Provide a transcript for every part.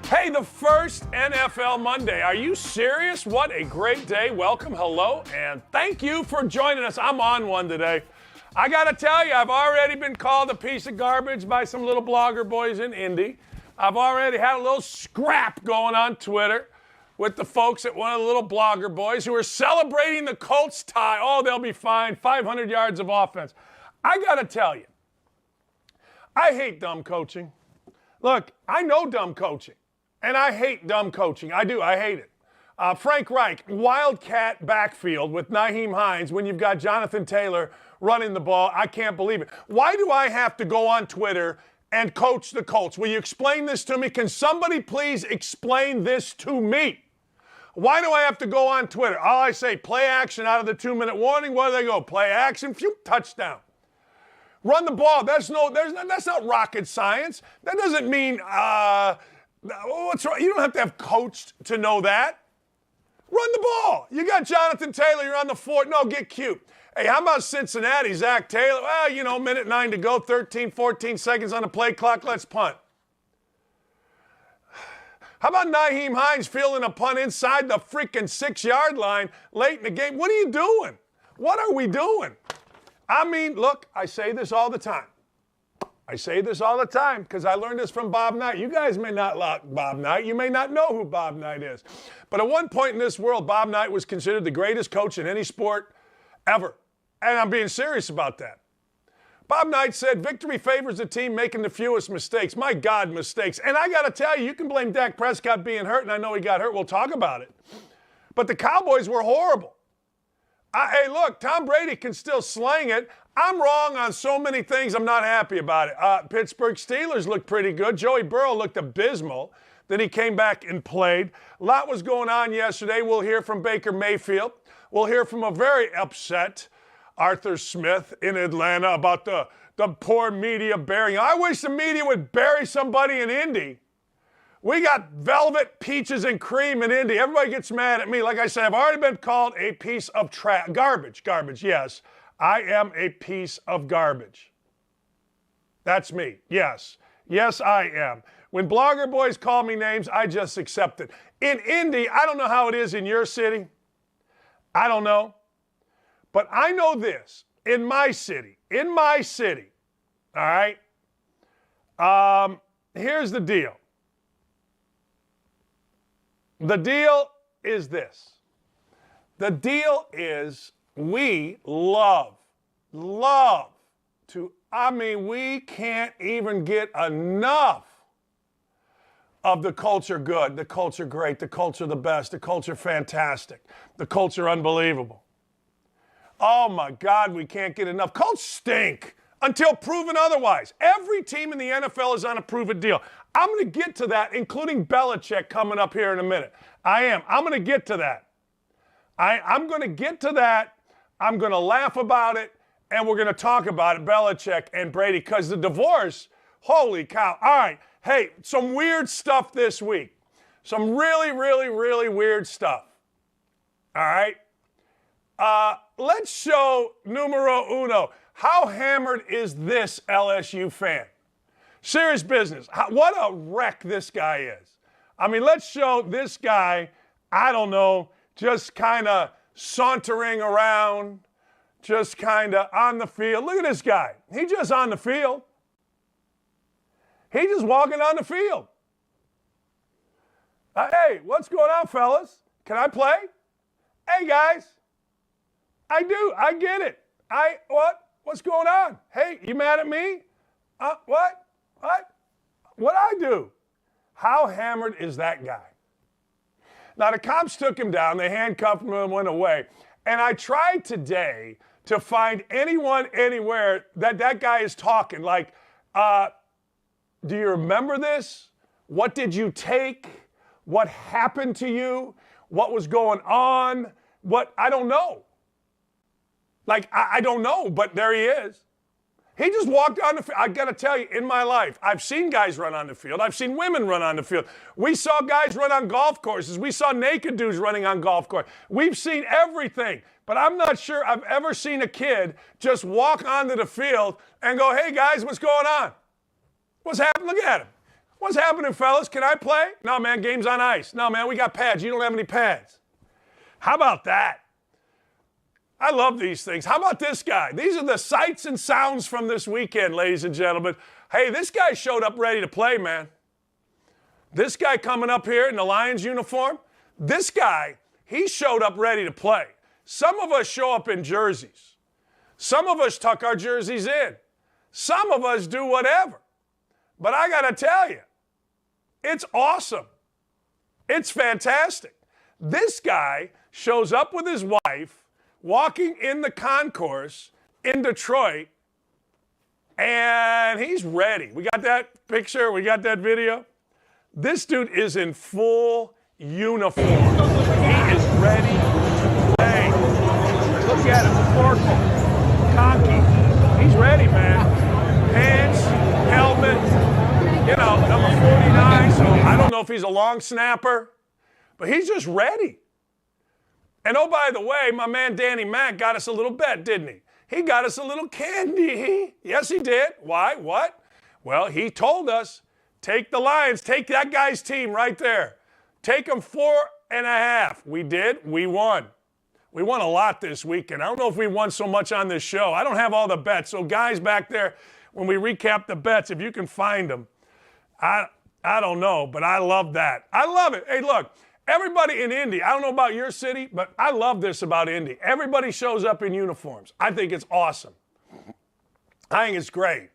Hey, the first NFL Monday. Are you serious? What a great day. Welcome, hello, and thank you for joining us. I'm on one today. I got to tell you, I've already been called a piece of garbage by some little blogger boys in Indy. I've already had a little scrap going on Twitter with the folks at one of the little blogger boys who are celebrating the Colts tie. Oh, they'll be fine. 500 yards of offense. I got to tell you, I hate dumb coaching. Look, I know dumb coaching. And I hate dumb coaching. I do. I hate it. Frank Reich, wildcat backfield with Nyheim Hines when you've got Jonathan Taylor running the ball. I can't believe it. Why do I have to go on Twitter and coach the Colts? Will you explain this to me? Can somebody please explain this to me? Why do I have to go on Twitter? All I say, play action out of the 2-minute warning. Where do they go? Play action, phew, touchdown. Run the ball. That's not rocket science. That doesn't mean what's wrong? You don't have to have coached to know that. Run the ball. You got Jonathan Taylor. You're on the fort. No, get cute. Hey, how about Cincinnati? Zach Taylor. Well, minute 9 to go, 13, 14 seconds on the play clock. Let's punt. How about Nyheim Hines fielding a punt inside the freaking 6-yard line late in the game? What are you doing? What are we doing? I mean, look, I say this all the time. I say this all the time because I learned this from Bob Knight. You guys may not like Bob Knight. You may not know who Bob Knight is. But at one point in this world, Bob Knight was considered the greatest coach in any sport ever. And I'm being serious about that. Bob Knight said, victory favors the team making the fewest mistakes. My God, mistakes. And I got to tell you can blame Dak Prescott being hurt, and I know he got hurt. We'll talk about it. But the Cowboys were horrible. Hey, look, Tom Brady can still slang it. I'm wrong on so many things. I'm not happy about it. Pittsburgh Steelers looked pretty good. Joey Burrow looked abysmal. Then he came back and played. A lot was going on yesterday. We'll hear from Baker Mayfield. We'll hear from a very upset Arthur Smith in Atlanta about the poor media burying. I wish the media would bury somebody in Indy. We got velvet, peaches, and cream in Indy. Everybody gets mad at me. Like I said, I've already been called a piece of trash. Garbage, yes. I am a piece of garbage. That's me. Yes, I am. When blogger boys call me names, I just accept it. In Indy, I don't know how it is in your city. I don't know. But I know this. In my city, all right, here's the deal. The deal is this. The deal is we love to, we can't even get enough of the culture good, the culture great, the culture the best, the culture fantastic, the culture unbelievable. Oh my God, we can't get enough. Colts stink until proven otherwise. Every team in the NFL is on a prove-it deal. I'm going to get to that, including Belichick coming up here in a minute. I am. I'm going to get to that. I'm going to get to that. I'm going to laugh about it, and we're going to talk about it, Belichick and Brady, because the divorce, holy cow. All right. Hey, some weird stuff this week. Some really, really, really weird stuff. All right. Let's show numero uno. How hammered is this LSU fan? Serious business. What a wreck this guy is. Let's show this guy, I don't know, just kind of sauntering around, just kind of on the field. Look at this guy. He's just on the field. He's just walking on the field. Hey, what's going on, fellas? Can I play? Hey, guys. I do. I get it. What's going on? Hey, you mad at me? What? What'd I do? How hammered is that guy? Now, the cops took him down. They handcuffed him and went away. And I tried today to find anyone anywhere that guy is talking. Like, do you remember this? What did you take? What happened to you? What was going on? I don't know. I don't know, but there he is. He just walked on the field. I got to tell you, in my life, I've seen guys run on the field. I've seen women run on the field. We saw guys run on golf courses. We saw naked dudes running on golf courses. We've seen everything. But I'm not sure I've ever seen a kid just walk onto the field and go, hey, guys, what's going on? What's happening? Look at him. What's happening, fellas? Can I play? No, man, game's on ice. No, man, we got pads. You don't have any pads. How about that? I love these things. How about this guy? These are the sights and sounds from this weekend, ladies and gentlemen. Hey, this guy showed up ready to play, man. This guy coming up here in the Lions uniform, this guy, he showed up ready to play. Some of us show up in jerseys. Some of us tuck our jerseys in. Some of us do whatever. But I got to tell you, it's awesome. It's fantastic. This guy shows up with his wife, walking in the concourse in Detroit, and he's ready. We got that picture? We got that video? This dude is in full uniform. He is ready to play. Look at him, Oracle, cocky. He's ready, man. Pants, helmet, number 49. So I don't know if he's a long snapper, but he's just ready. And oh, by the way, my man Danny Mack got us a little bet, didn't he? He got us a little candy. Yes, he did. Why? What? Well, he told us, take the Lions, take that guy's team right there. Take them 4.5. We did. We won. We won a lot this weekend. I don't know if we won so much on this show. I don't have all the bets. So guys back there, when we recap the bets, if you can find them, I don't know, but I love that. I love it. Hey, look. Everybody in Indy, I don't know about your city, but I love this about Indy. Everybody shows up in uniforms. I think it's awesome. I think it's great.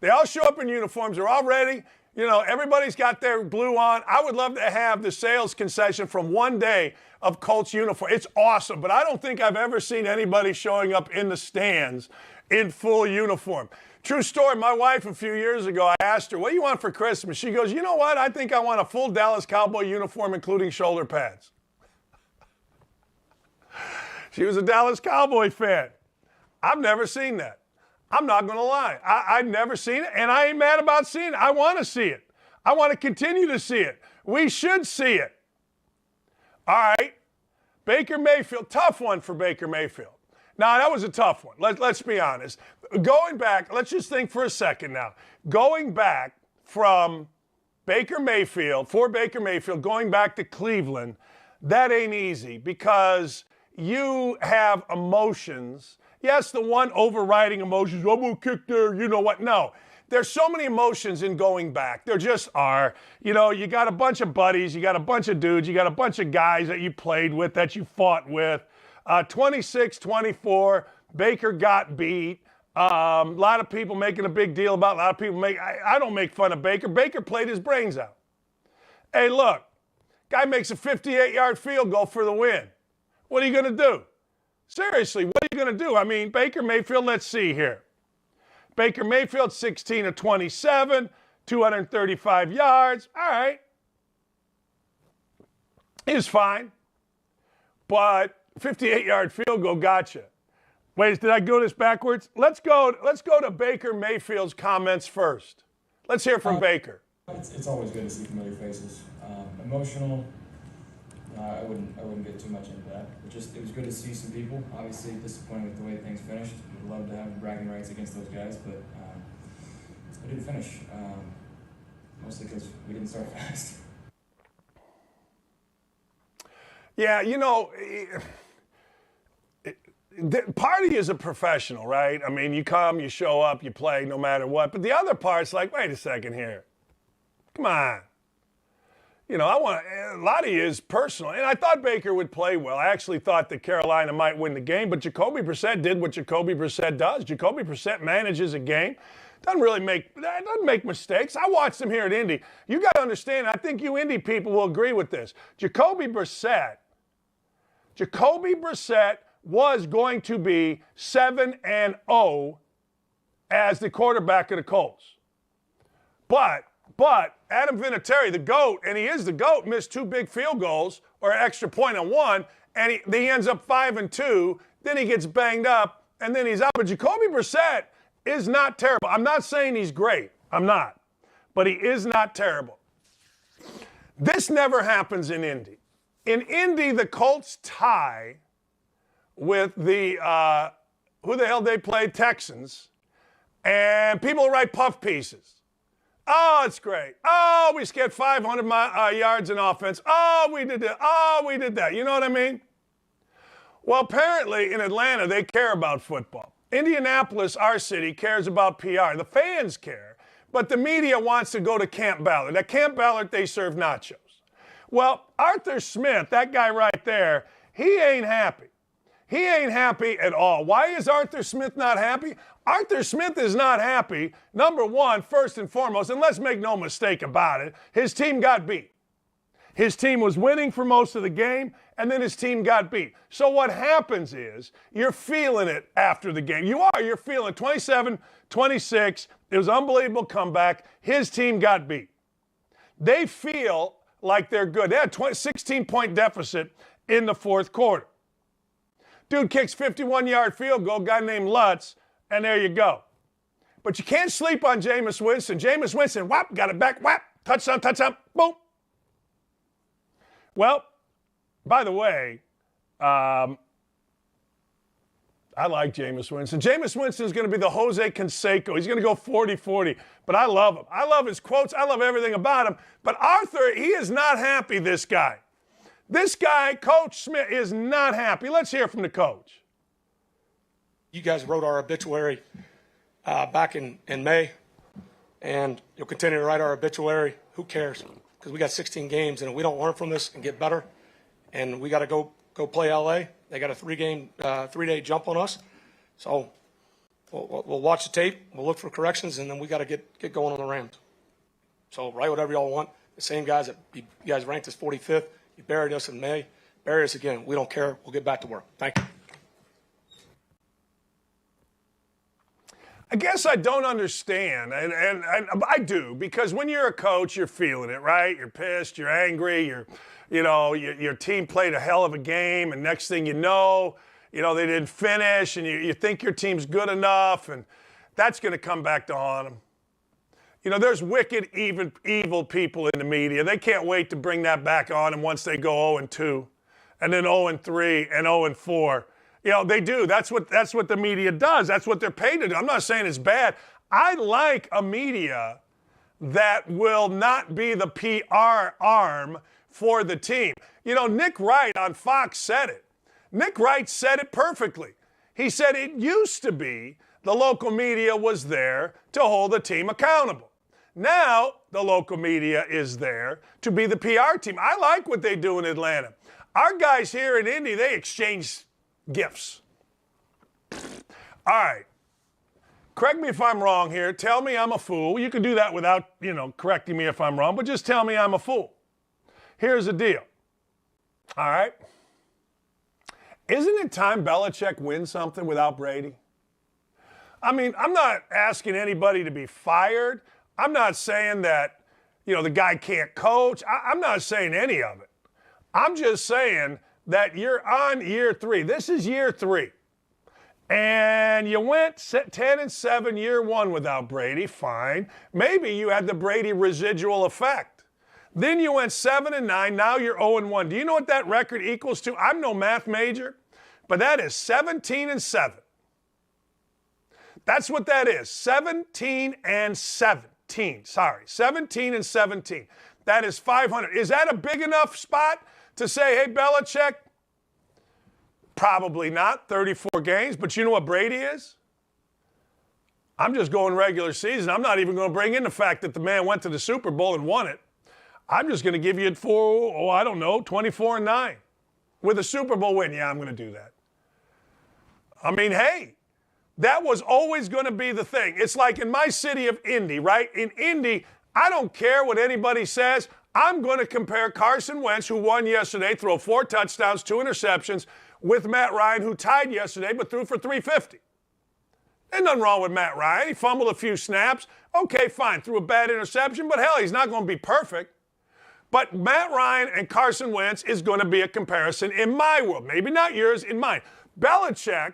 They all show up in uniforms. They're all ready. Everybody's got their blue on. I would love to have the sales concession from one day of Colts uniform. It's awesome, but I don't think I've ever seen anybody showing up in the stands in full uniform. True story, my wife a few years ago, I asked her, what do you want for Christmas? She goes, you know what? I think I want a full Dallas Cowboy uniform, including shoulder pads. She was a Dallas Cowboy fan. I've never seen that. I'm not going to lie. I've never seen it, and I ain't mad about seeing it. I want to see it. I want to continue to see it. We should see it. All right. Baker Mayfield, tough one for Baker Mayfield. Now, that was a tough one. Let's be honest. Going back, let's just think for a second now. Going back from Baker Mayfield, going back to Cleveland, that ain't easy because you have emotions. Yes, the one overriding emotions, I'm going to kick there, you know what? No. There's so many emotions in going back. There just are. You got a bunch of buddies, you got a bunch of dudes, you got a bunch of guys that you played with, that you fought with. 26-24, Baker got beat. A lot of people making a big deal about it. A lot of people I don't make fun of Baker. Baker played his brains out. Hey, look, guy makes a 58-yard field goal for the win. What are you going to do? Seriously, what are you going to do? I mean, Baker Mayfield, let's see here. Baker Mayfield, 16 of 27, 235 yards. All right. He's fine. But 58-yard field goal gotcha. Wait, did I go this backwards? Let's go to Baker Mayfield's comments first. Let's hear from Baker. It's always good to see familiar faces. Emotional. I wouldn't get too much into that. It was good to see some people. Obviously disappointed with the way things finished. Would love to have bragging rights against those guys, but we didn't finish. Mostly because we didn't start fast. Yeah, Party is a professional, right? I mean, you come, you show up, you play no matter what. But the other part's like, wait a second here. Come on. A lot of you is personal. And I thought Baker would play well. I actually thought that Carolina might win the game, but Jacoby Brissett did what Jacoby Brissett does. Jacoby Brissett manages a game. Doesn't make mistakes. I watched him here at Indy. You got to understand, I think you Indy people will agree with this. Jacoby Brissett was going to be 7-0 as the quarterback of the Colts. But Adam Vinatieri, the GOAT, and he is the GOAT, missed 2 big field goals or an extra point on one, and he ends up 5-2. Then he gets banged up, and then he's out. But Jacoby Brissett is not terrible. I'm not saying he's great. I'm not. But he is not terrible. This never happens in Indy. In Indy, the Colts tie with the, who the hell they played, Texans, and people write puff pieces. Oh, it's great. Oh, we scored 500 yards in offense. Oh, we did that. Oh, we did that. You know what I mean? Well, apparently in Atlanta, they care about football. Indianapolis, our city, cares about PR. The fans care, but the media wants to go to Camp Ballard. At Camp Ballard, they serve nachos. Well, Arthur Smith, that guy right there, he ain't happy. He ain't happy at all. Why is Arthur Smith not happy? Arthur Smith is not happy, number one, first and foremost, and let's make no mistake about it, his team got beat. His team was winning for most of the game, and then his team got beat. So what happens is you're feeling it after the game. You're feeling 27-26. It was an unbelievable comeback. His team got beat. They feel like they're good. They had a 16-point deficit in the fourth quarter. Dude kicks 51-yard field goal, guy named Lutz, and there you go. But you can't sleep on Jameis Winston. Jameis Winston, whap, got it back, whap, touchdown, boom. Well, by the way, I like Jameis Winston. Jameis Winston is going to be the Jose Canseco. He's going to go 40-40, but I love him. I love his quotes. I love everything about him. But Arthur, he is not happy, this guy. This guy, Coach Smith, is not happy. Let's hear from the coach. You guys wrote our obituary back in May, and you'll continue to write our obituary. Who cares? Because we got 16 games, and if we don't learn from this and get better, and we got to go play LA. They got a three-day jump on us. So we'll watch the tape, we'll look for corrections, and then we got to get going on the Rams. So write whatever y'all want. The same guys that you guys ranked us 45th. You buried us in May. Bury us again. We don't care. We'll get back to work. Thank you. I guess I don't understand, and I do, because when you're a coach, you're feeling it, right? You're pissed, you're angry, your team played a hell of a game, and next thing you know, they didn't finish, and you think your team's good enough, and that's going to come back to haunt them. There's wicked, evil people in the media. They can't wait to bring that back on them once they go 0-2, and then 0-3, and 0-4. They do. That's what the media does. That's what they're paid to do. I'm not saying it's bad. I like a media that will not be the PR arm for the team. Nick Wright on Fox said it. Nick Wright said it perfectly. He said it used to be the local media was there to hold the team accountable. Now the local media is there to be the PR team. I like what they do in Atlanta. Our guys here in Indy, they exchange gifts. All right. Correct me if I'm wrong here. Tell me I'm a fool. You can do that without, correcting me if I'm wrong, but just tell me I'm a fool. Here's the deal. All right. Isn't it time Belichick wins something without Brady? I mean, I'm not asking anybody to be fired. I'm not saying that, the guy can't coach. I'm not saying any of it. I'm just saying that you're on year 3. This is year 3. And you went 10-7 year 1 without Brady. Fine. Maybe you had the Brady residual effect. Then you went 7-9. Now you're 0-1. Do you know what that record equals to? I'm no math major, but that is 17-7. That's what that is. 17-17. Sorry. 17-17. That is 500. Is that a big enough spot to say, hey, Belichick? Probably not, 34 games, but you know what Brady is? I'm just going regular season. I'm not even going to bring in the fact that the man went to the Super Bowl and won it. I'm just going to give you it for, 24-9. With a Super Bowl win, yeah, I'm going to do that. I mean, hey, that was always going to be the thing. It's like in my city of Indy, right? In Indy, I don't care what anybody says. I'm going to compare Carson Wentz, who won yesterday, throw 4 touchdowns, 2 interceptions, with Matt Ryan, who tied yesterday but threw for 350. There's nothing wrong with Matt Ryan. He fumbled a few snaps. Okay, fine, threw a bad interception, but hell, he's not going to be perfect. But Matt Ryan and Carson Wentz is going to be a comparison in my world. Maybe not yours, in mine. Belichick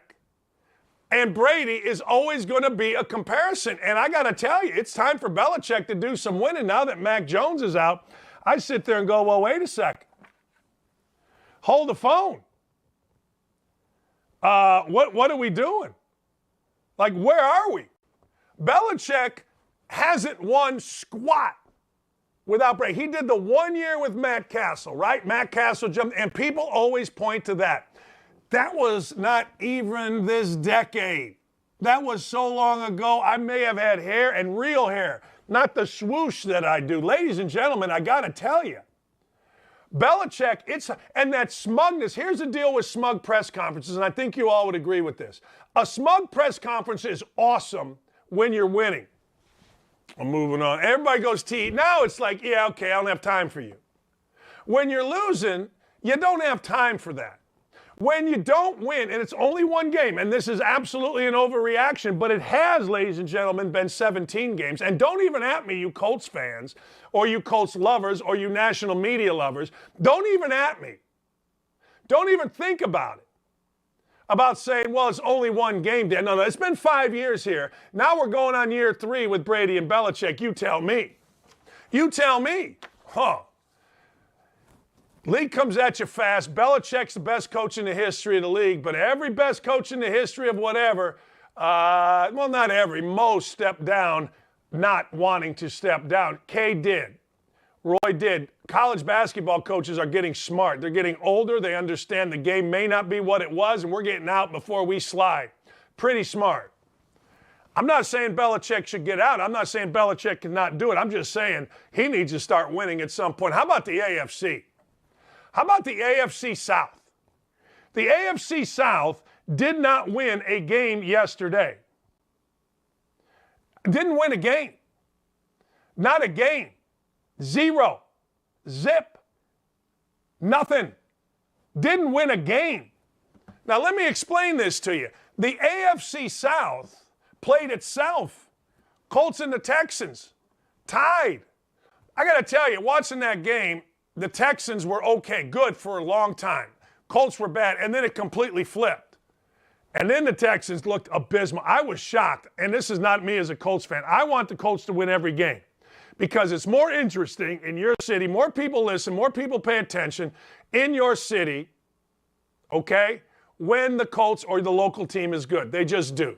and Brady is always going to be a comparison. And I got to tell you, it's time for Belichick to do some winning now that Mac Jones is out. I sit there and go, well, wait a second. Hold the phone. What are we doing? Like, where are we? Belichick hasn't won squat without Brady. He did the 1 year with Matt Castle, right? Matt Castle jumped, and people always point to that. That was not even this decade. That was so long ago, I may have had hair and real hair, not the swoosh that I do. Ladies and gentlemen, I got to tell you, Belichick, and that smugness, here's the deal with smug press conferences, and I think you all would agree with this. A smug press conference is awesome when you're winning. I'm moving on. Everybody goes to eat. Now it's like, yeah, okay, I don't have time for you. When you're losing, you don't have time for that. When you don't win, and it's only one game, and this is absolutely an overreaction, but it has, ladies and gentlemen, been 17 games. And don't even at me, you Colts fans, or you Colts lovers, or you national media lovers. Don't even at me. Don't even think about it. About saying, well, it's only one game. No, it's been 5 years here. Now we're going on year 3 with Brady and Belichick. You tell me. You tell me. Huh. League comes at you fast. Belichick's the best coach in the history of the league, but every best coach in the history of whatever, well, not every, most stepped down not wanting to step down. Kay did. Roy did. College basketball coaches are getting smart. They're getting older. They understand the game may not be what it was, and we're getting out before we slide. Pretty smart. I'm not saying Belichick should get out. I'm not saying Belichick cannot do it. I'm just saying he needs to start winning at some point. How about the AFC? How about the AFC South? The AFC South did not win a game yesterday. Didn't win a game. Not a game. Zero. Zip. Nothing. Didn't win a game. Now let me explain this to you. The AFC South played itself. Colts and the Texans tied. I got to tell you, watching that game, the Texans were okay, good for a long time. Colts were bad, and then it completely flipped. And then the Texans looked abysmal. I was shocked, and this is not me as a Colts fan. I want the Colts to win every game because it's more interesting in your city. More people listen, more people pay attention in your city, okay, when the Colts or the local team is good. They just do.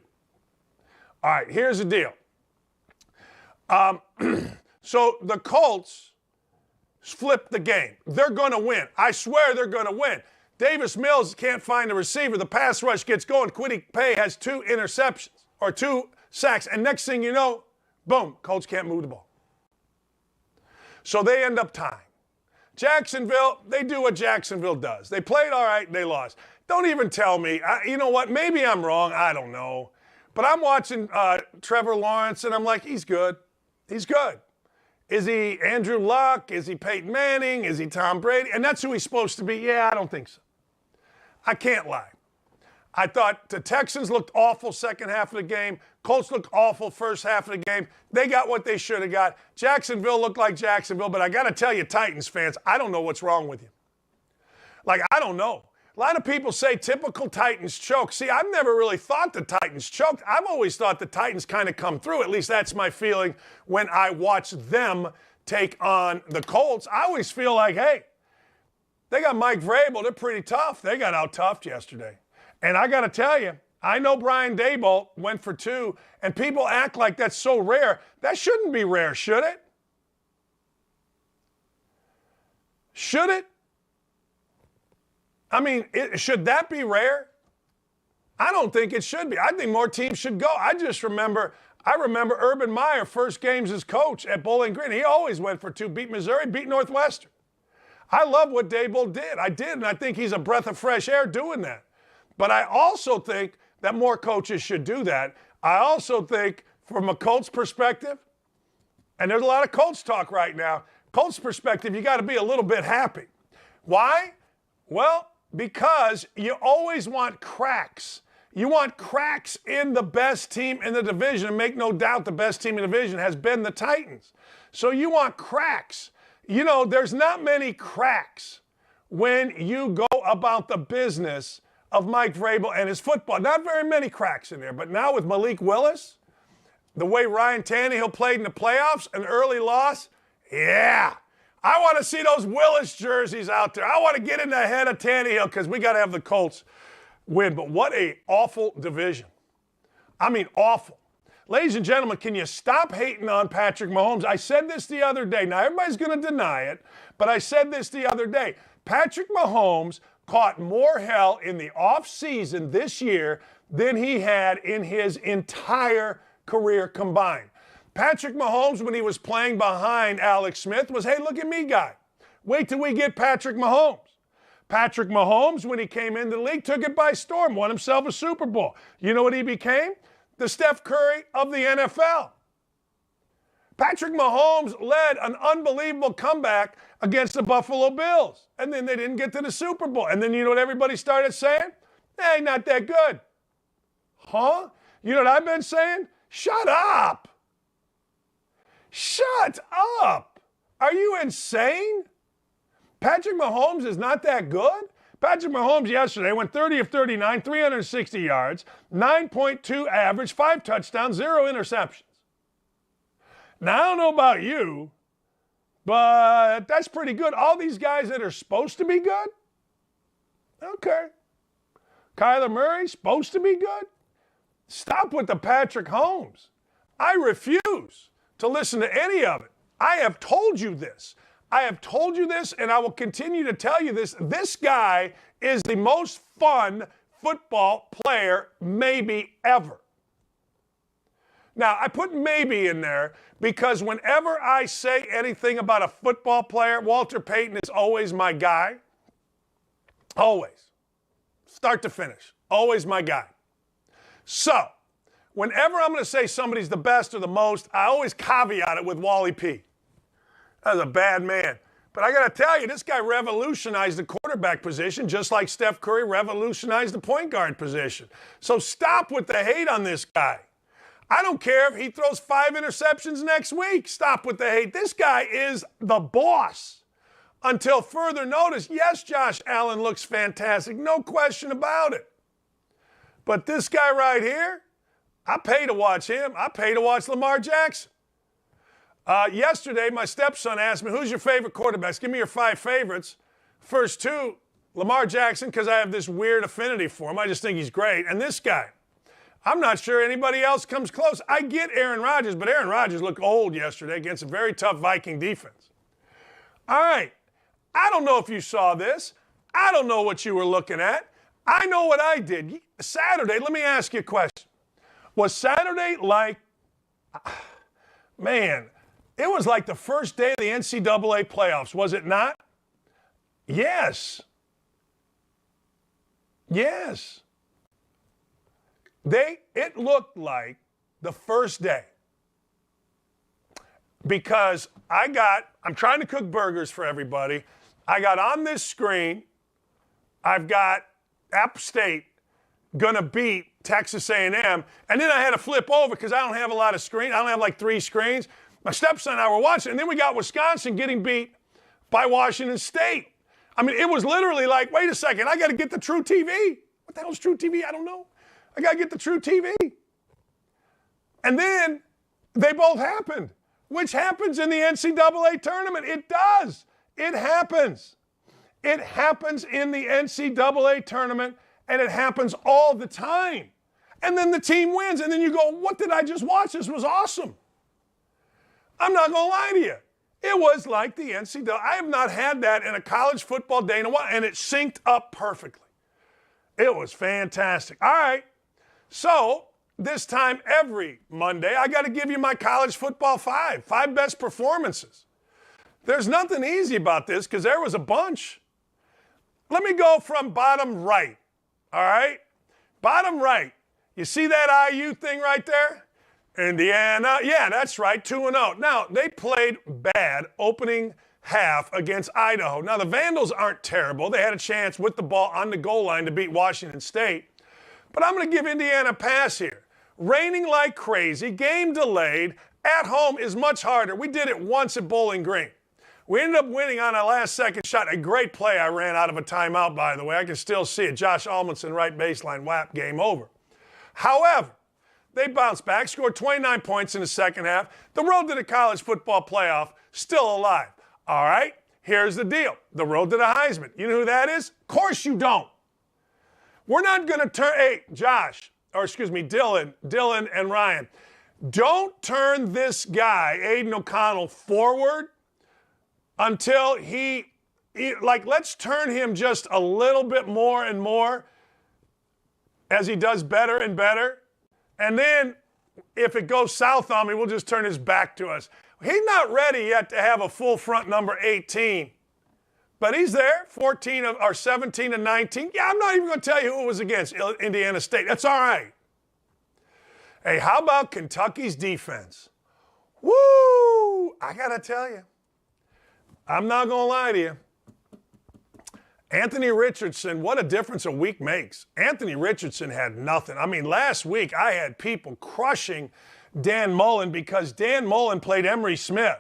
All right, here's the deal. So the Colts flipped the game. They're going to win. I swear they're going to win. Davis Mills can't find a receiver. The pass rush gets going. Kwity Paye has 2 interceptions or 2 sacks. And next thing you know, boom, Colts can't move the ball. So they end up tying. Jacksonville, they do what Jacksonville does. They played all right, they lost. Don't even tell me. You know what? Maybe I'm wrong. I don't know. But I'm watching Trevor Lawrence, and I'm like, he's good. He's good. Is he Andrew Luck? Is he Peyton Manning? Is he Tom Brady? And that's who he's supposed to be? Yeah, I don't think so. I can't lie. I thought the Texans looked awful second half of the game. Colts looked awful first half of the game. They got what they should have got. Jacksonville looked like Jacksonville, but I got to tell you, Titans fans, I don't know what's wrong with you. Like, I don't know. A lot of people say typical Titans choke. See, I've never really thought the Titans choked. I've always thought the Titans kind of come through. At least that's my feeling when I watch them take on the Colts. I always feel like, hey, they got Mike Vrabel. They're pretty tough. They got out-toughed yesterday. And I got to tell you, I know Brian Daboll went for 2, and people act like that's so rare. That shouldn't be rare, should it? Should it? I mean, should that be rare? I don't think it should be. I think more teams should go. I remember Urban Meyer, first games as coach at Bowling Green. He always went for 2, beat Missouri, beat Northwestern. I love what Daboll did. I did, and I think he's a breath of fresh air doing that. But I also think that more coaches should do that. I also think from a Colts perspective, and there's a lot of Colts talk right now, Colts perspective, you got to be a little bit happy. Why? Well, because you always want cracks. You want cracks in the best team in the division. And make no doubt the best team in the division has been the Titans. So you want cracks. You know, there's not many cracks when you go about the business of Mike Vrabel and his football. Not very many cracks in there. But now with Malik Willis, the way Ryan Tannehill played in the playoffs, an early loss, yeah. I want to see those Willis jerseys out there. I want to get in the head of Tannehill because we got to have the Colts win. But what a awful division. I mean, awful. Ladies and gentlemen, can you stop hating on Patrick Mahomes? I said this the other day. Now, everybody's going to deny it, but I said this the other day. Patrick Mahomes caught more hell in the offseason this year than he had in his entire career combined. Patrick Mahomes, when he was playing behind Alex Smith, was, hey, look at me, guy. Wait till we get Patrick Mahomes. Patrick Mahomes, when he came into the league, took it by storm, won himself a Super Bowl. You know what he became? The Steph Curry of the NFL. Patrick Mahomes led an unbelievable comeback against the Buffalo Bills, and then they didn't get to the Super Bowl. And then you know what everybody started saying? Hey, not that good. Huh? You know what I've been saying? Shut up. Shut up. Are you insane? Patrick Mahomes is not that good? Patrick Mahomes yesterday went 30 of 39, 360 yards, 9.2 average, 5 touchdowns, 0 interceptions. Now, I don't know about you, but that's pretty good. All these guys that are supposed to be good? Okay. Kyler Murray, supposed to be good? Stop with the Patrick Mahomes. I refuse to listen to any of it. I have told you this. I have told you this, and I will continue to tell you this. This guy is the most fun football player maybe ever. Now, I put maybe in there because whenever I say anything about a football player, Walter Payton is always my guy. Always. Start to finish. Always my guy. So, whenever I'm going to say somebody's the best or the most, I always caveat it with Wally P. That was a bad man. But I got to tell you, this guy revolutionized the quarterback position just like Steph Curry revolutionized the point guard position. So stop with the hate on this guy. I don't care if he throws 5 interceptions next week. Stop with the hate. This guy is the boss. Until further notice, yes, Josh Allen looks fantastic. No question about it. But this guy right here, I pay to watch him. I pay to watch Lamar Jackson. Yesterday, my stepson asked me, who's your favorite quarterbacks? Give me your 5 favorites. First 2, Lamar Jackson, because I have this weird affinity for him. I just think he's great. And this guy, I'm not sure anybody else comes close. I get Aaron Rodgers, but Aaron Rodgers looked old yesterday against a very tough Viking defense. All right. I don't know if you saw this. I don't know what you were looking at. I know what I did. Saturday, let me ask you a question. Was Saturday like, man, it was like the first day of the NCAA playoffs, was it not? Yes. Yes. It looked like the first day. Because I'm trying to cook burgers for everybody. I got on this screen, I've got App State gonna beat Texas A&M, and then I had to flip over because I don't have a lot of screens. I don't have like 3 screens. My stepson and I were watching, and then we got Wisconsin getting beat by Washington State. I mean, it was literally like, wait a second, I got to get the True TV. What the hell is True TV? I don't know. I got to get the True TV. And then they both happened, which happens in the NCAA tournament. It does. It happens. It happens in the NCAA tournament, and it happens all the time. And then the team wins, and then you go, what did I just watch? This was awesome. I'm not going to lie to you. It was like the NCAA. I have not had that in a college football day in a while, and it synced up perfectly. It was fantastic. All right. So this time every Monday, I got to give you my college football 5 best performances. There's nothing easy about this because there was a bunch. Let me go from bottom right. All right? Bottom right. You see that IU thing right there? Indiana, yeah, that's right, 2-0. Now, they played bad opening half against Idaho. Now, the Vandals aren't terrible. They had a chance with the ball on the goal line to beat Washington State. But I'm going to give Indiana a pass here. Raining like crazy, game delayed, at home is much harder. We did it once at Bowling Green. We ended up winning on a last-second shot. A great play I ran out of a timeout, by the way. I can still see it. Josh Almondson, right baseline, whap, game over. However, they bounced back, scored 29 points in the second half. The road to the college football playoff, still alive. All right, here's the deal. The road to the Heisman. You know who that is? Of course you don't. We're not going to turn, hey, Dylan and Ryan, Don't turn this guy, Aiden O'Connell, forward until let's turn him just a little bit more and more as he does better and better. And then if it goes south on me, we'll just turn his back to us. He's not ready yet to have a full front number 18. But he's there, 17 and 19. Yeah, I'm not even going to tell you who it was against, Indiana State. That's all right. Hey, how about Kentucky's defense? Woo! I got to tell you, I'm not going to lie to you. Anthony Richardson, what a difference a week makes. Anthony Richardson had nothing. I mean, last week I had people crushing Dan Mullen because Dan Mullen played Emery Smith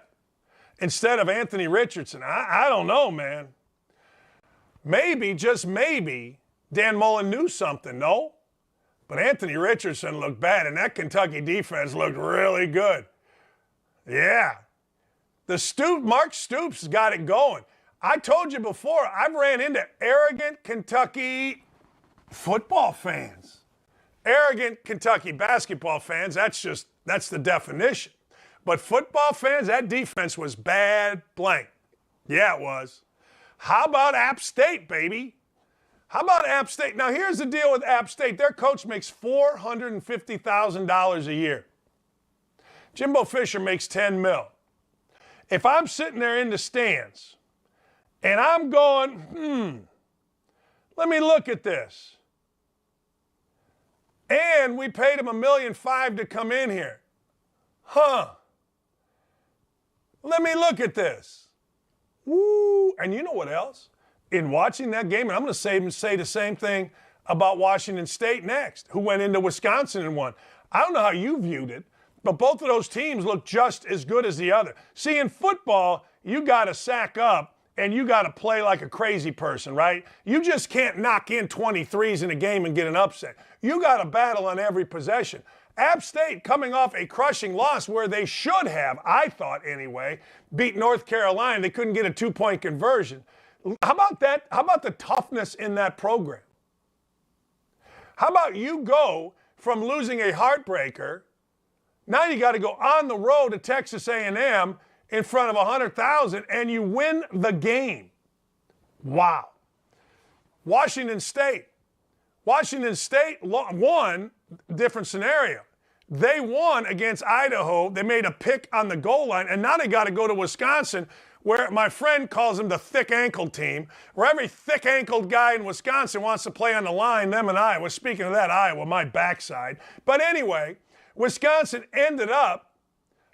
instead of Anthony Richardson. I don't know, man. Maybe, just maybe, Dan Mullen knew something, no? But Anthony Richardson looked bad, and that Kentucky defense looked really good. Yeah. Mark Stoops got it going. I told you before, I've ran into arrogant Kentucky football fans. Arrogant Kentucky basketball fans, that's the definition. But football fans, that defense was bad blank. Yeah, it was. How about App State, baby? How about App State? Now, here's the deal with App State. Their coach makes $450,000 a year. Jimbo Fisher makes $10 million. If I'm sitting there in the stands and I'm going, let me look at this. And we paid him $1.5 million to come in here. Let me look at this. Woo! And you know what else? In watching that game, and I'm going to say the same thing about Washington State next, who went into Wisconsin and won. I don't know how you viewed it, but both of those teams look just as good as the other. See, in football, you got to sack up and you got to play like a crazy person, right? You just can't knock in 23s in a game and get an upset. You got to battle on every possession. App State coming off a crushing loss where they should have, I thought anyway, beat North Carolina. They couldn't get a 2-point conversion. How about that? How about the toughness in that program? How about you go from losing a heartbreaker, now you got to go on the road to Texas A&M in front of 100,000 and you win the game. Wow. Washington State won, different scenario. They won against Idaho. They made a pick on the goal line, and now they got to go to Wisconsin, where my friend calls them the thick-ankle team, where every thick-ankled guy in Wisconsin wants to play on the line, them and Iowa. Speaking of that, Iowa, my backside. But anyway, Wisconsin ended up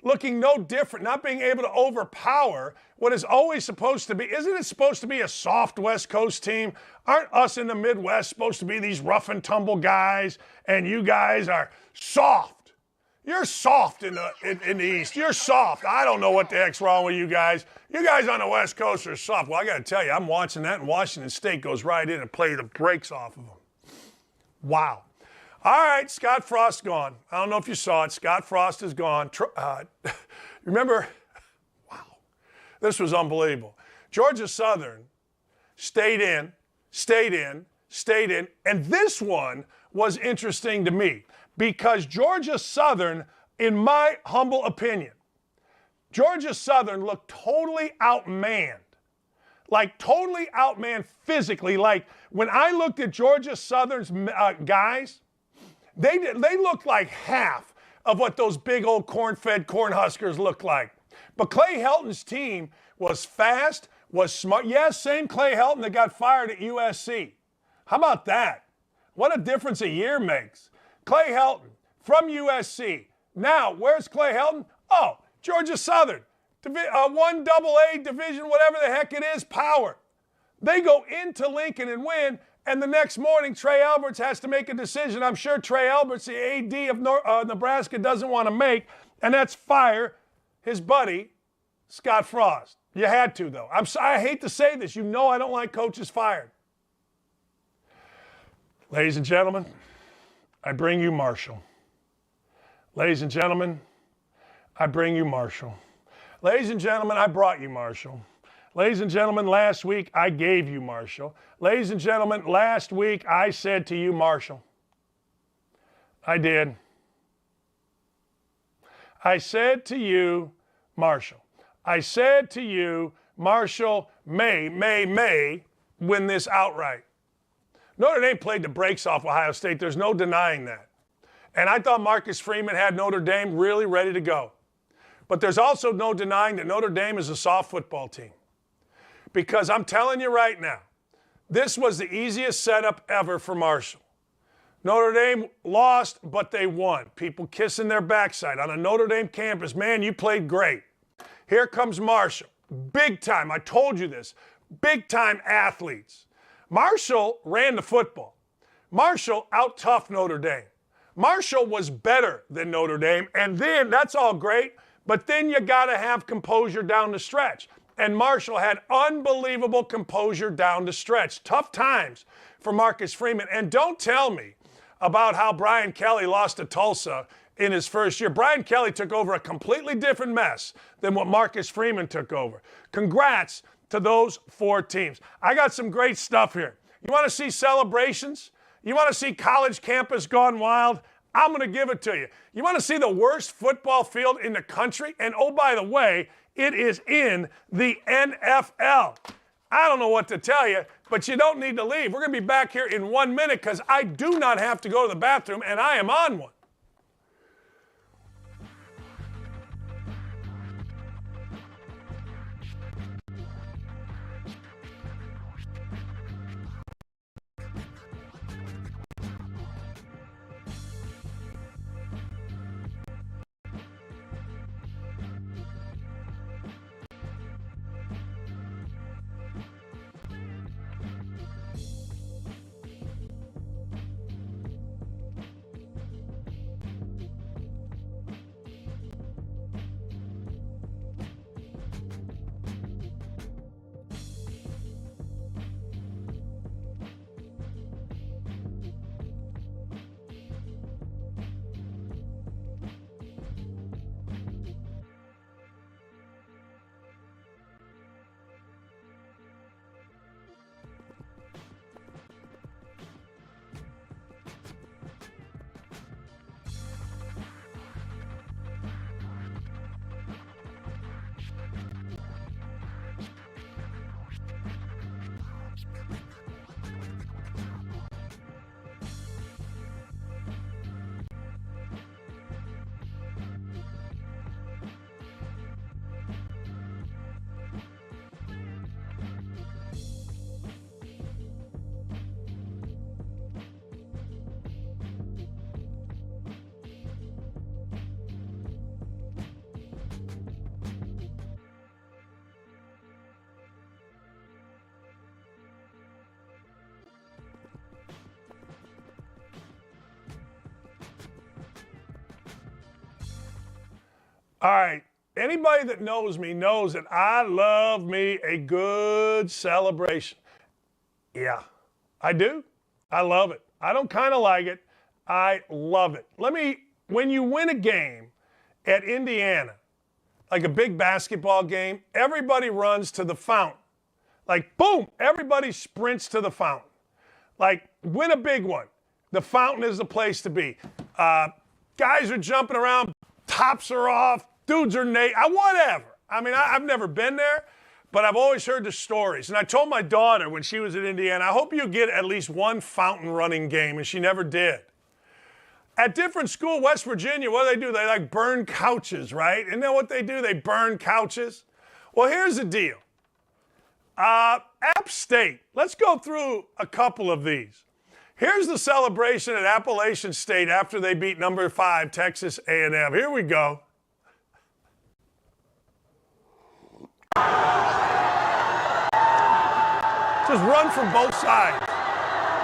looking no different, not being able to overpower what is always supposed to be. Isn't it supposed to be a soft West Coast team? Aren't us in the Midwest supposed to be these rough and tumble guys, and you guys are soft? You're soft in the East. You're soft. I don't know what the heck's wrong with you guys. You guys on the West Coast are soft. Well, I got to tell you, I'm watching that, and Washington State goes right in and play the brakes off of them. Wow. All right, Scott Frost's gone. I don't know if you saw it. Scott Frost is gone. Remember, wow, this was unbelievable. Georgia Southern stayed in, and this one was interesting to me because Georgia Southern, in my humble opinion, Georgia Southern looked totally outmanned. Like totally outmanned physically. Like when I looked at Georgia Southern's guys, they looked like half of what those big old corn-fed Cornhuskers looked like. But Clay Helton's team was fast, was smart. Yes, same Clay Helton that got fired at USC. How about that? What a difference a year makes. Clay Helton from USC. Now, where's Clay Helton? Oh, Georgia Southern. 1AA division, whatever the heck it is, power. They go into Lincoln and win, and the next morning, Trey Alberts has to make a decision. I'm sure Trey Alberts, the AD of Nebraska, doesn't want to make, and that's fire his buddy, Scott Frost. You had to, though. I hate to say this. You know I don't like coaches fired. Ladies and gentlemen, I bring you Marshall. Ladies and gentlemen, I bring you Marshall. Ladies and gentlemen, I brought you Marshall. Ladies and gentlemen, last week I gave you Marshall. Ladies and gentlemen, last week I said to you Marshall. I did. I said to you, Marshall, I said to you, Marshall may win this outright. Notre Dame played the brakes off Ohio State. There's no denying that. And I thought Marcus Freeman had Notre Dame really ready to go. But there's also no denying that Notre Dame is a soft football team. Because I'm telling you right now, this was the easiest setup ever for Marshall. Notre Dame lost, but they won. People kissing their backside on a Notre Dame campus. Man, you played great. Here comes Marshall. Big time. I told you this. Big time athletes. Marshall ran the football. Marshall out-toughed Notre Dame. Marshall was better than Notre Dame, and then that's all great, but then you got to have composure down the stretch. And Marshall had unbelievable composure down the stretch. Tough times for Marcus Freeman. And don't tell me about how Brian Kelly lost to Tulsa in his first year. Brian Kelly took over a completely different mess than what Marcus Freeman took over. Congrats to those 4 teams. I got some great stuff here. You want to see celebrations? You want to see college campus gone wild? I'm going to give it to you. You want to see the worst football field in the country? And oh, by the way, it is in the NFL. I don't know what to tell you, but you don't need to leave. We're going to be back here in 1 minute because I do not have to go to the bathroom, and I am on one. All right, anybody that knows me knows that I love me a good celebration. Yeah, I do. I love it. I don't kind of like it. I love it. When you win a game at Indiana, like a big basketball game, everybody runs to the fountain. Like, boom, everybody sprints to the fountain. Like, win a big one. The fountain is the place to be. Guys are jumping around, tops are off, dudes are naked, whatever. I mean, I've never been there, but I've always heard the stories. And I told my daughter when she was at Indiana, I hope you get at least one fountain running game, and she never did. At different school, West Virginia, what do? They like burn couches, right? Isn't that what they do? They burn couches. Well, here's the deal. App State, let's go through a couple of these. Here's the celebration at Appalachian State after they beat number 5, Texas A&M. Here we go. Just run from both sides.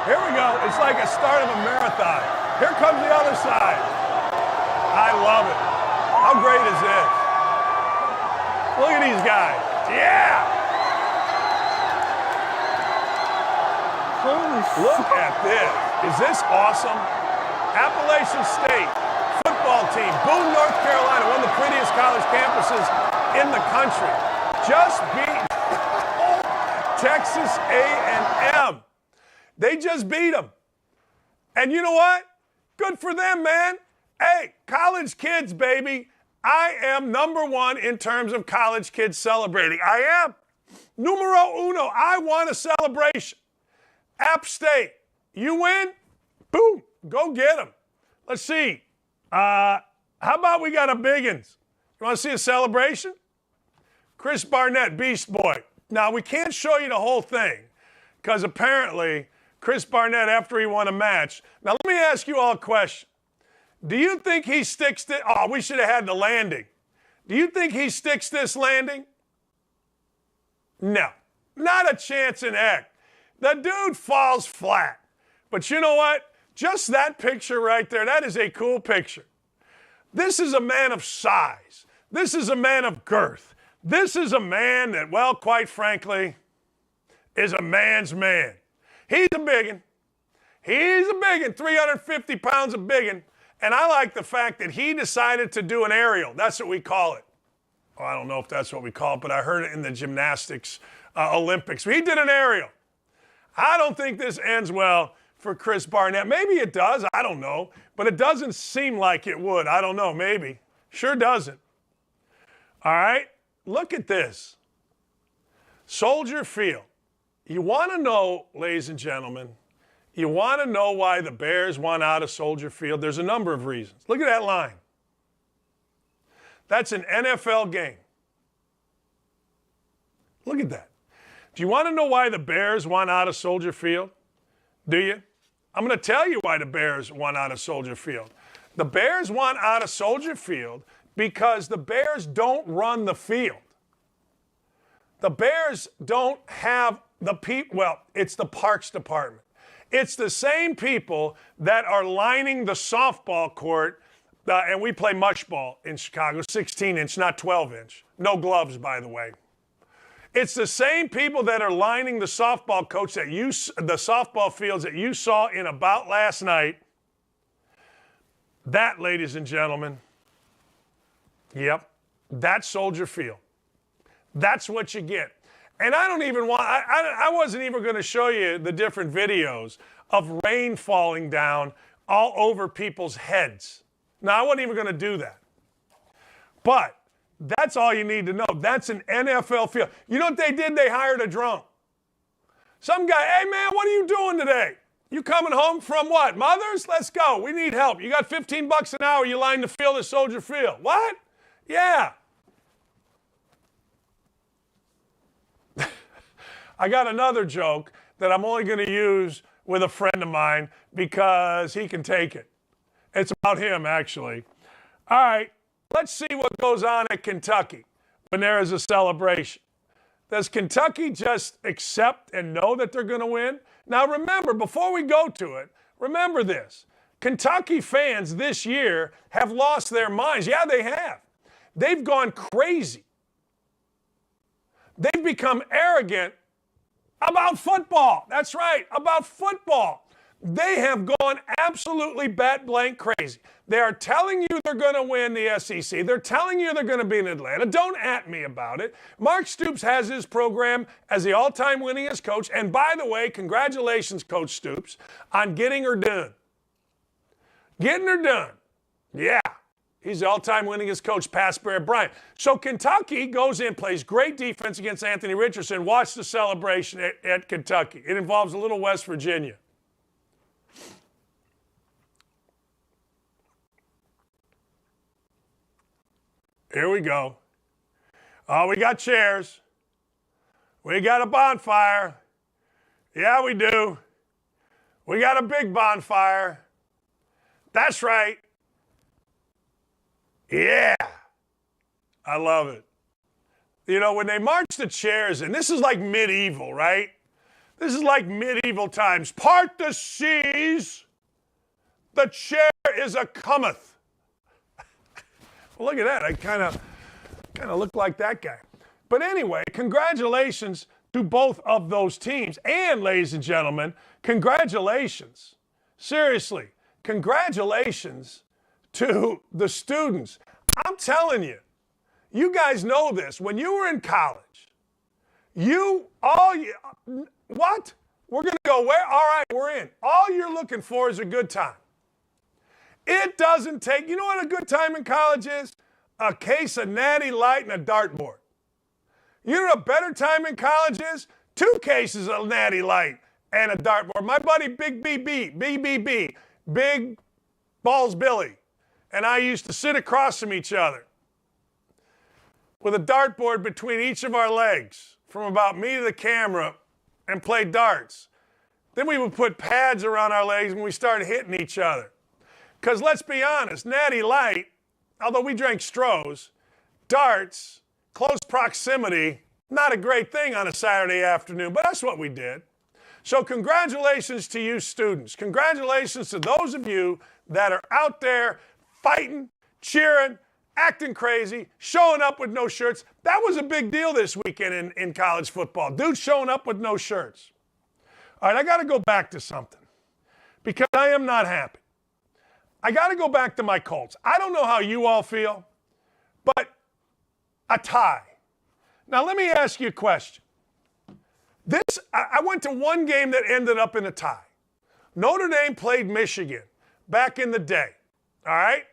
Here we go. It's like a start of a marathon. Here comes the other side. I love it. How great is this? Look at these guys. Yeah! Look at this. Is this awesome? Appalachian State football team, Boone, North Carolina, one of the prettiest college campuses in the country, just beat Texas A&M. They just beat them. And you know what? Good for them, man. Hey, college kids, baby. I am number one in terms of college kids celebrating. I am. Numero uno. I want a celebration. App State. You win? Boom. Go get them. Let's see. How about we got a biggins? You want to see a celebration? Chris Barnett, Beast Boy. Now, we can't show you the whole thing because apparently Chris Barnett, after he won a match. Now, let me ask you all a question. Do you think he sticks to, oh, we should have had the landing. Do you think he sticks this landing? No, not a chance in heck. The dude falls flat. But you know what? Just that picture right there, that is a cool picture. This is a man of size. This is a man of girth. This is a man that, well, quite frankly, is a man's man. He's a biggin. He's a biggin, 350 pounds of biggin. And I like the fact that he decided to do an aerial. That's what we call it. Well, I don't know if that's what we call it, but I heard it in the gymnastics Olympics. He did an aerial. I don't think this ends well for Chris Barnett. Maybe it does. I don't know. But it doesn't seem like it would. I don't know. Maybe. Sure doesn't. All right. Look at this. Soldier Field. You want to know, ladies and gentlemen, you want to know why the Bears won out of Soldier Field? There's a number of reasons. Look at that line. That's an NFL game. Look at that. Do you want to know why the Bears won out of Soldier Field? Do you? I'm going to tell you why the Bears won out of Soldier Field. The Bears won out of Soldier Field because the Bears don't run the field. The Bears don't have the people, well, it's the Parks Department. It's the same people that are lining the softball court, and we play mush ball in Chicago, 16-inch, not 12-inch. No gloves, by the way. It's the same people that are lining the softball coach that the softball fields that you saw in a bout last night. That, ladies and gentlemen, yep, that's Soldier Field. That's what you get. And I don't even want, I wasn't even going to show you the different videos of rain falling down all over people's heads. Now, I wasn't even going to do that. But that's all you need to know. That's an NFL field. You know what they did? They hired a drone. Some guy, hey, man, what are you doing today? You coming home from what? Mother's? Let's go. We need help. You got $15 an hour. You line the field at Soldier Field. What? Yeah. I got another joke that I'm only going to use with a friend of mine because he can take it. It's about him, actually. All right, let's see what goes on at Kentucky when there is a celebration. Does Kentucky just accept and know that they're going to win? Now, remember, before we go to it, remember this. Kentucky fans this year have lost their minds. Yeah, they have. They've gone crazy. They've become arrogant about football. That's right, about football. They have gone absolutely bat blank crazy. They are telling you they're going to win the SEC. They're telling you they're going to be in Atlanta. Don't at me about it. Mark Stoops has his program as the all-time winningest coach. And by the way, congratulations, Coach Stoops, on getting her done. Getting her done. Yeah. He's the all-time winningest coach past Bear Bryant. So Kentucky goes in, plays great defense against Anthony Richardson. Watch the celebration at Kentucky. It involves a little West Virginia. Here we go. Oh, we got chairs. We got a bonfire. Yeah, we do. We got a big bonfire. That's right. Yeah. I love it. You know, when they march the chairs in, this is like medieval, right? This is like medieval times. Part the seas, the chair is a cometh. Well, look at that. I kind of look like that guy. But anyway, congratulations to both of those teams. And, ladies and gentlemen, congratulations. Seriously, congratulations to the students. I'm telling you, you guys know this. When you were in college, what? We're going to go where? All right, we're in. All you're looking for is a good time. It doesn't take, you know what a good time in college is? a case of Natty Light and a dartboard. You know what a better time in college is? 2 cases of Natty Light and a dartboard. My buddy Big BBB, Big Balls Billy, and I used to sit across from each other with a dartboard between each of our legs from about me to the camera and play darts. Then we would put pads around our legs and we started hitting each other. Because let's be honest, Natty Light, although we drank Strohs, darts, close proximity, not a great thing on a Saturday afternoon, but that's what we did. So congratulations to you students. Congratulations to those of you that are out there fighting, cheering, acting crazy, showing up with no shirts. That was a big deal this weekend in college football. Dudes showing up with no shirts. All right, I got to go back to something because I am not happy. I got to go back to my Colts. I don't know how you all feel, but a tie. Now, let me ask you a question. I went to one game that ended up in a tie. Notre Dame played Michigan back in the day, all right?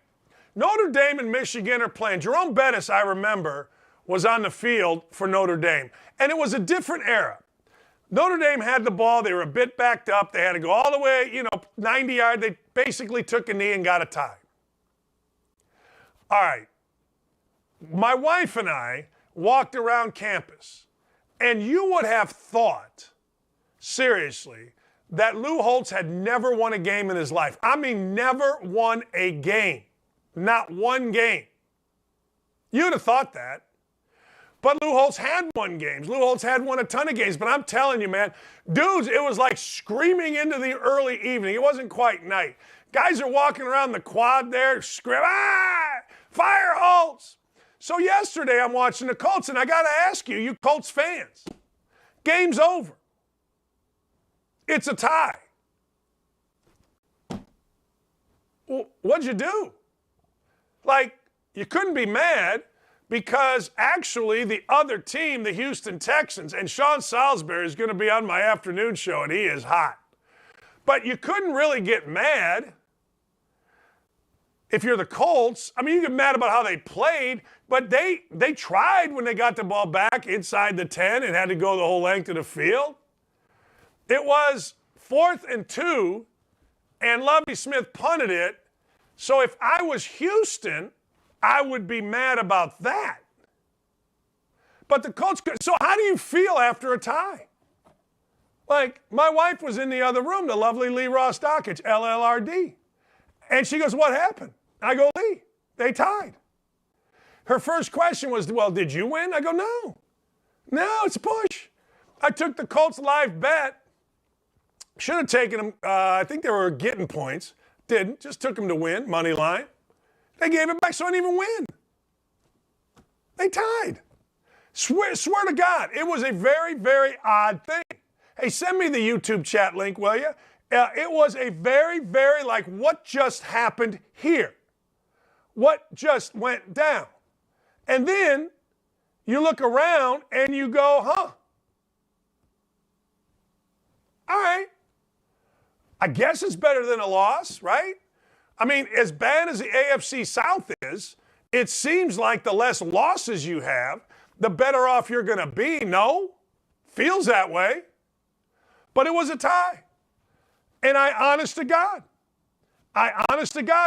Notre Dame and Michigan are playing. Jerome Bettis, I remember, was on the field for Notre Dame, and it was a different era. Notre Dame had the ball. They were a bit backed up. They had to go all the way, 90 yards. They basically took a knee and got a tie. All right. My wife and I walked around campus, and you would have thought, seriously, that Lou Holtz had never won a game in his life. I mean, never won a game. Not one game. You'd have thought that. But Lou Holtz had won games. Lou Holtz had won a ton of games. But I'm telling you, man, dudes, it was like screaming into the early evening. It wasn't quite night. Guys are walking around the quad there, screaming, fire Holtz. So yesterday I'm watching the Colts, and I got to ask you Colts fans, game's over. It's a tie. Well, what'd you do? Like, you couldn't be mad because actually the other team, the Houston Texans, and Sean Salisbury is going to be on my afternoon show, and he is hot. But you couldn't really get mad if you're the Colts. I mean, you get mad about how they played, but they tried when they got the ball back inside the 10 and had to go the whole length of the field. It was 4th and 2, and Lovie Smith punted it. So if I was Houston, I would be mad about that. But the Colts could. So how do you feel after a tie? Like, my wife was in the other room, the lovely Lee Ross Dockage, LLRD. And she goes, what happened? I go, Lee, they tied. Her first question was, well, did you win? I go, no. No, it's a push. I took the Colts live bet. Should have taken them. I think they were getting points. Didn't. Just took them to win, money line. They gave it back, so I didn't even win. They tied. Swear to God, it was a very, very odd thing. Hey, send me the YouTube chat link, will you? It was a very, very, like, what just happened here? What just went down? And then you look around and you go, huh? All right. I guess it's better than a loss, right? I mean, as bad as the AFC South is, it seems like the less losses you have, the better off you're going to be. No? Feels that way. But it was a tie. And I honest to God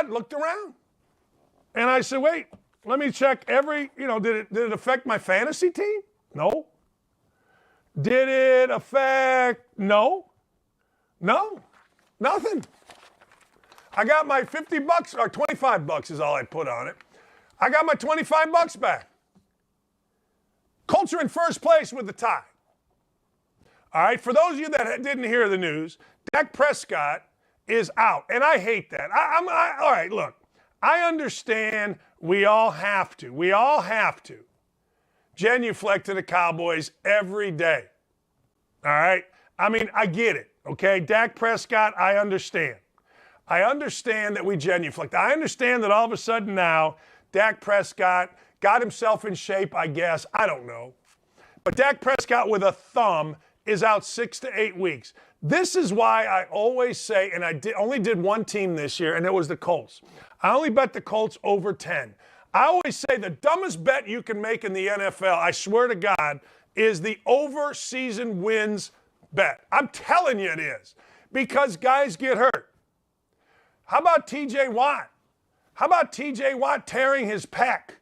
looked around. And I said, wait, let me check did it affect my fantasy team? No. Did it affect? No. Nothing. I got my $50 or $25 is all I put on it. I got my $25 back. Colts are in first place with the tie. All right, for those of you that didn't hear the news, Dak Prescott is out, and I hate that. All right, look, I understand we all have to genuflect to the Cowboys every day. All right? I mean, I get it, okay? Dak Prescott, I understand. I understand that we genuflect. I understand that all of a sudden now, Dak Prescott got himself in shape, I guess. I don't know. But Dak Prescott with a thumb is out 6 to 8 weeks. This is why I always say, and I only did one team this year, and it was the Colts. I only bet the Colts over 10. I always say the dumbest bet you can make in the NFL, I swear to God, is the over season wins bet. I'm telling you it is. Because guys get hurt. How about T.J. Watt? How about T.J. Watt tearing his pec?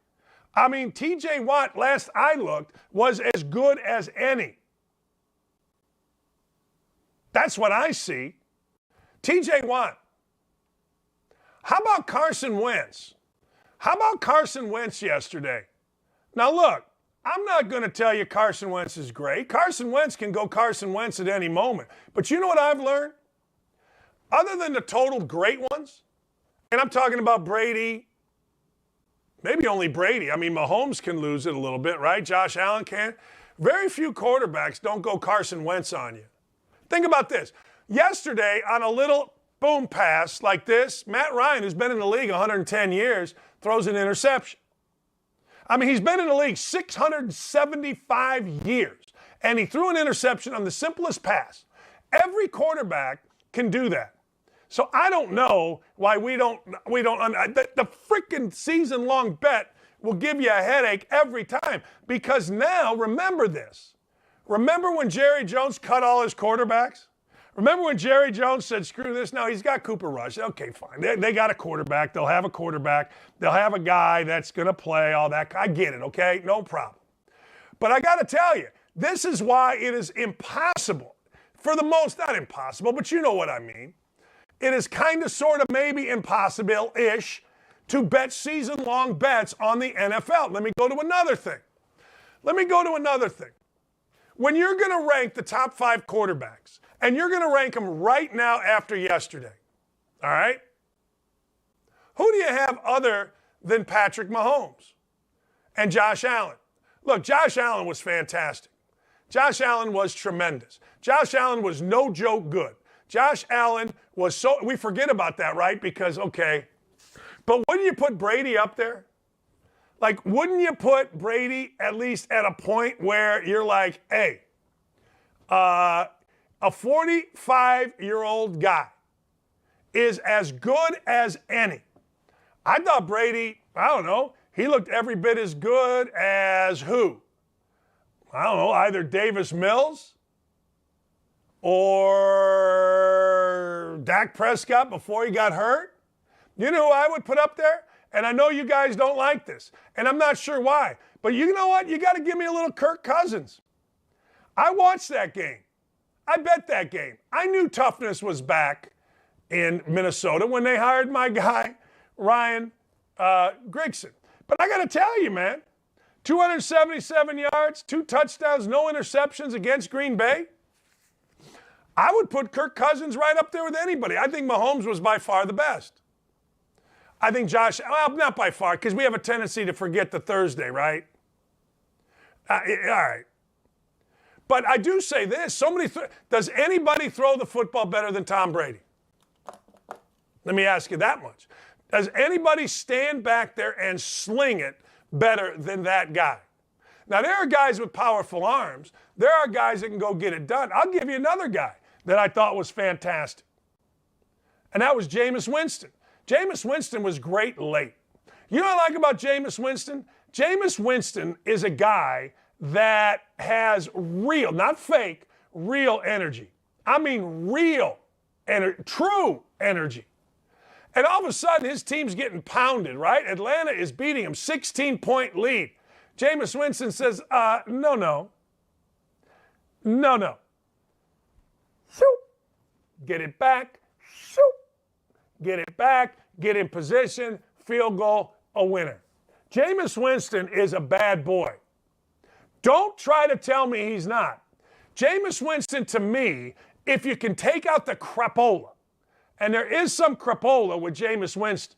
I mean, T.J. Watt, last I looked, was as good as any. That's what I see. T.J. Watt. How about Carson Wentz? How about Carson Wentz yesterday? Now look, I'm not going to tell you Carson Wentz is great. Carson Wentz can go Carson Wentz at any moment. But you know what I've learned? Other than the total great ones, and I'm talking about Brady, maybe only Brady. I mean, Mahomes can lose it a little bit, right? Josh Allen can. Very few quarterbacks don't go Carson Wentz on you. Think about this. Yesterday, on a little boom pass like this, Matt Ryan, who's been in the league 110 years, throws an interception. I mean, he's been in the league 675 years, and he threw an interception on the simplest pass. Every quarterback can do that. So I don't know why we don't the freaking season-long bet will give you a headache every time, because now, remember this. Remember when Jerry Jones cut all his quarterbacks? Remember when Jerry Jones said, screw this? Now he's got Cooper Rush. Okay, fine. They got a quarterback. They'll have a quarterback. They'll have a guy that's going to play, all that. I get it, okay? No problem. But I got to tell you, this is why it is impossible. For the most, not impossible, but you know what I mean. It is kind of, sort of, maybe impossible-ish to bet season-long bets on the NFL. Let me go to another thing. When you're going to rank the top 5 quarterbacks, and you're going to rank them right now after yesterday, all right? Who do you have other than Patrick Mahomes and Josh Allen? Look, Josh Allen was fantastic. Josh Allen was tremendous. Josh Allen was no joke good. Josh Allen was so, we forget about that, right? Because, okay, but wouldn't you put Brady up there? Like, wouldn't you put Brady at least at a point where you're like, hey, a 45-year-old guy is as good as any. I thought Brady, I don't know, he looked every bit as good as who? I don't know, either Davis Mills or Dak Prescott before he got hurt. You know who I would put up there? And I know you guys don't like this, and I'm not sure why. But you know what? You got to give me a little Kirk Cousins. I watched that game. I bet that game. I knew toughness was back in Minnesota when they hired my guy, Ryan Grigson. But I got to tell you, man, 277 yards, 2 touchdowns, no interceptions against Green Bay. I would put Kirk Cousins right up there with anybody. I think Mahomes was by far the best. I think Josh, well, not by far, because we have a tendency to forget the Thursday, right? All right. But I do say this, does anybody throw the football better than Tom Brady? Let me ask you that much. Does anybody stand back there and sling it better than that guy? Now, there are guys with powerful arms. There are guys that can go get it done. I'll give you another guy that I thought was fantastic, and that was Jameis Winston. Jameis Winston was great late. You know what I like about Jameis Winston? Jameis Winston is a guy that has real, not fake, real energy. I mean real energy, true energy. And all of a sudden, his team's getting pounded, right? Atlanta is beating him, 16-point lead. Jameis Winston says, no. Shoot. Get it back. Shoot. Get it back. Get in position. Field goal. A winner. Jameis Winston is a bad boy. Don't try to tell me he's not. Jameis Winston, to me, if you can take out the crapola, and there is some crapola with Jameis Winston,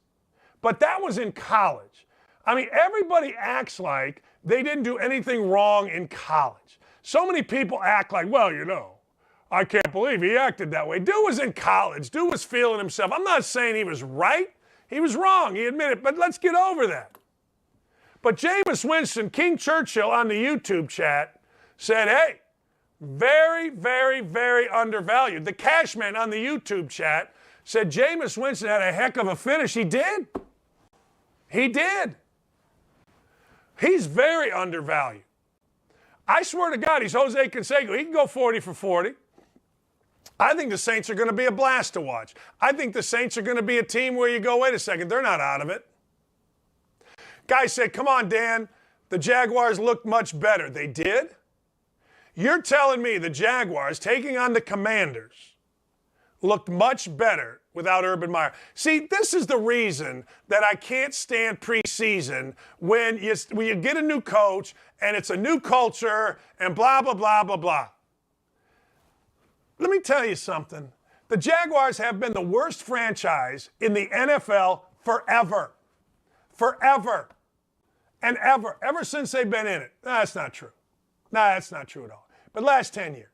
but that was in college. I mean, everybody acts like they didn't do anything wrong in college. So many people act like, well, you know, I can't believe he acted that way. Dude was in college. Dude was feeling himself. I'm not saying he was right. He was wrong. He admitted, but let's get over that. But Jameis Winston, King Churchill on the YouTube chat said, hey, very, very, very undervalued. The Cashman on the YouTube chat said Jameis Winston had a heck of a finish. He did. He did. He's very undervalued. I swear to God, he's Jose Canseco. He can go 40 for 40. I think the Saints are going to be a blast to watch. I think the Saints are going to be a team where you go, wait a second, they're not out of it. Guy said, come on, Dan, the Jaguars looked much better. They did? You're telling me the Jaguars taking on the Commanders looked much better without Urban Meyer. See, this is the reason that I can't stand preseason when you get a new coach and it's a new culture and blah, blah, blah, blah, blah. Let me tell you something. The Jaguars have been the worst franchise in the NFL forever. Forever. And ever. Ever since they've been in it. No, that's not true. No, that's not true at all. But last 10 years.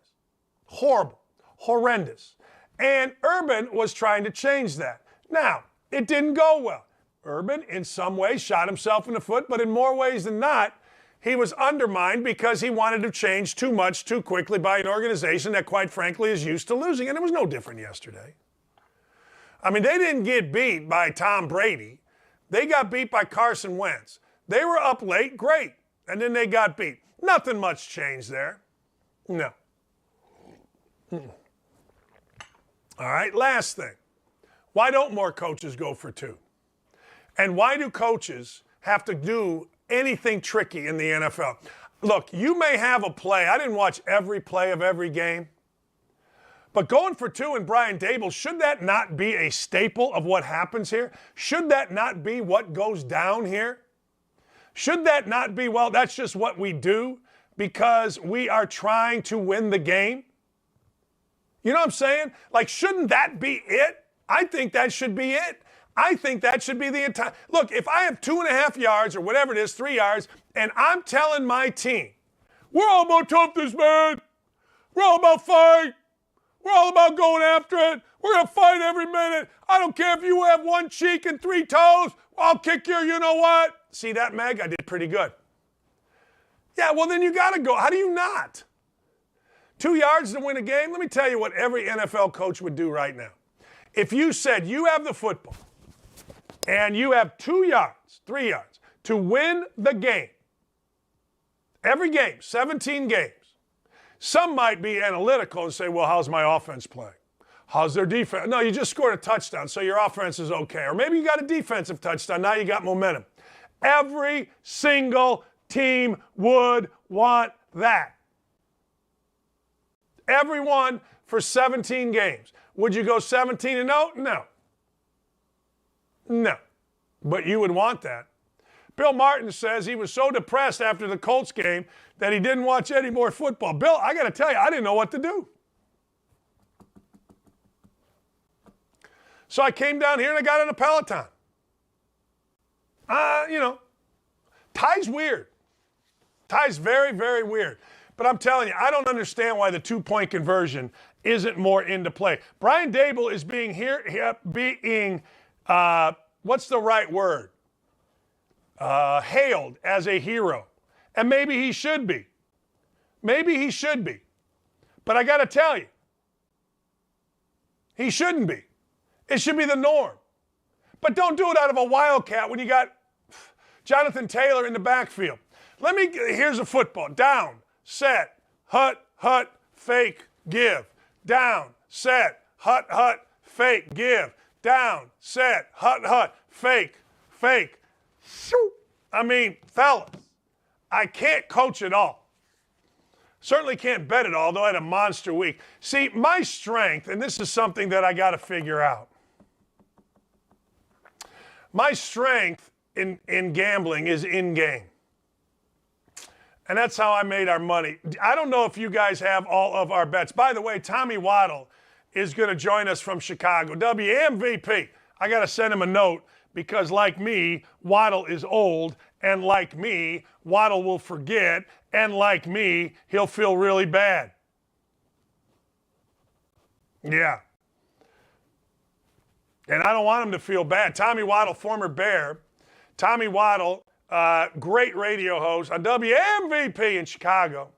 Horrible. Horrendous. And Urban was trying to change that. Now, it didn't go well. Urban, in some ways, shot himself in the foot, but in more ways than not, he was undermined because he wanted to change too much too quickly by an organization that, quite frankly, is used to losing. And it was no different yesterday. I mean, they didn't get beat by Tom Brady. They got beat by Carson Wentz. They were up late, great. And then they got beat. Nothing much changed there. No. All right, last thing. Why don't more coaches go for two? And why do coaches have to do anything tricky in the NFL? Look, you may have a play. I didn't watch every play of every game. But going for two in Brian Dable, should that not be a staple of what happens here? Should that not be what goes down here? Should that not be, well, that's just what we do because we are trying to win the game? You know what I'm saying? Like, shouldn't that be it? I think that should be it. I think that should be the entire. Look, if I have 2.5 yards or whatever it is, 3 yards, and I'm telling my team, we're all about toughness, man. We're all about fight. We're all about going after it. We're going to fight every minute. I don't care if you have one cheek and 3 toes. I'll kick your you know what. See that, Meg? I did pretty good. Yeah, well, then you got to go. How do you not? 2 yards to win a game? Let me tell you what every NFL coach would do right now. If you said you have the football and you have 2 yards, 3 yards to win the game, every game, 17 games, some might be analytical and say, well, how's my offense playing? How's their defense? No, you just scored a touchdown, so your offense is okay. Or maybe you got a defensive touchdown, now you got momentum. Every single team would want that. Everyone for 17 games. Would you go 17-0? No. No. But you would want that. Bill Martin says he was so depressed after the Colts game that he didn't watch any more football. Bill, I got to tell you, I didn't know what to do. So I came down here and I got on a Peloton. Ty's weird. Ty's very, very weird. But I'm telling you, I don't understand why the 2-point conversion isn't more into play. Brian Dable is being what's the right word? Hailed as a hero. And maybe he should be. Maybe he should be. But I got to tell you, he shouldn't be. It should be the norm. But don't do it out of a wildcat when you got Jonathan Taylor in the backfield. Here's a football. Down, set, hut, fake, give. Down, set, hut, fake, give. Down, set, hut, fake. I mean, fellas, I can't coach it all. Certainly can't bet it all, though I had a monster week. See, my strength, and this is something that I got to figure out. My strength in gambling is in-game. And that's how I made our money. I don't know if you guys have all of our bets. By the way, Tommy Waddle is going to join us from Chicago. WMVP. I got to send him a note because, like me, Waddle is old. And like me, Waddle will forget. And like me, he'll feel really bad. Yeah. And I don't want him to feel bad. Tommy Waddle, former Bear. Tommy Waddle, great radio host on WMVP in Chicago.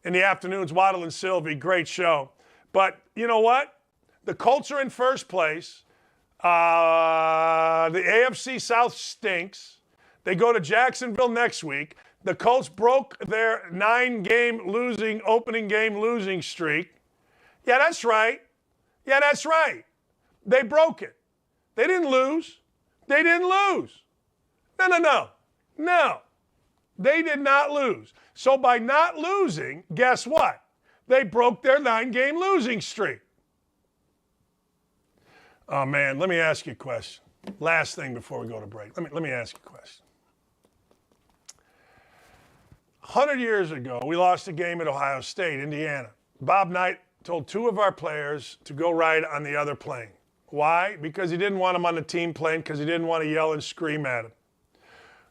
In the afternoons, Waddle and Sylvie, great show. But you know what? The Colts are in first place. The AFC South stinks. They go to Jacksonville next week. The Colts broke their 9-game opening game losing streak. Yeah, that's right. Yeah, that's right. They broke it. They didn't lose. They didn't lose. No. They did not lose. So by not losing, guess what? They broke their 9-game losing streak. Oh, man, let me ask you a question. Last thing before we go to break. Let me ask you a question. 100 years ago, we lost a game at Ohio State, Indiana. Bob Knight told 2 of our players to go ride on the other plane. Why? Because he didn't want them on the team plane because he didn't want to yell and scream at him.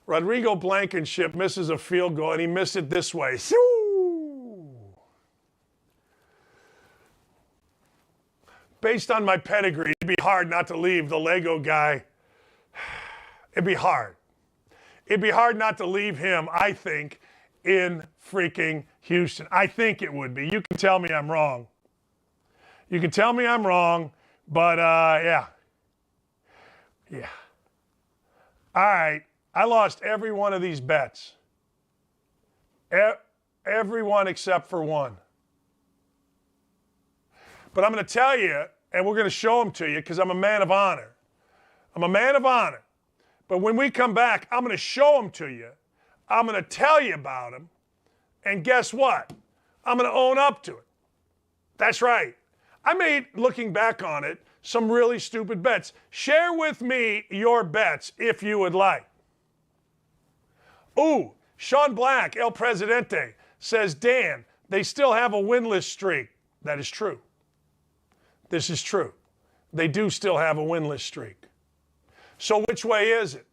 Rodrigo Blankenship misses a field goal, and he missed it this way. Based on my pedigree, it'd be hard not to leave the Lego guy. It'd be hard. It'd be hard not to leave him, I think, in freaking Houston. I think it would be. You can tell me I'm wrong. You can tell me I'm wrong, but yeah. All right. I lost every one of these bets. Every one except for one. But I'm going to tell you, and we're going to show them to you because I'm a man of honor. I'm a man of honor. But when we come back, I'm going to show them to you. I'm going to tell you about them. And guess what? I'm going to own up to it. That's right. I made, looking back on it, some really stupid bets. Share with me your bets if you would like. Ooh, Sean Black, El Presidente, says, Dan, they still have a winless streak. That is true. This is true. They do still have a winless streak. So which way is it?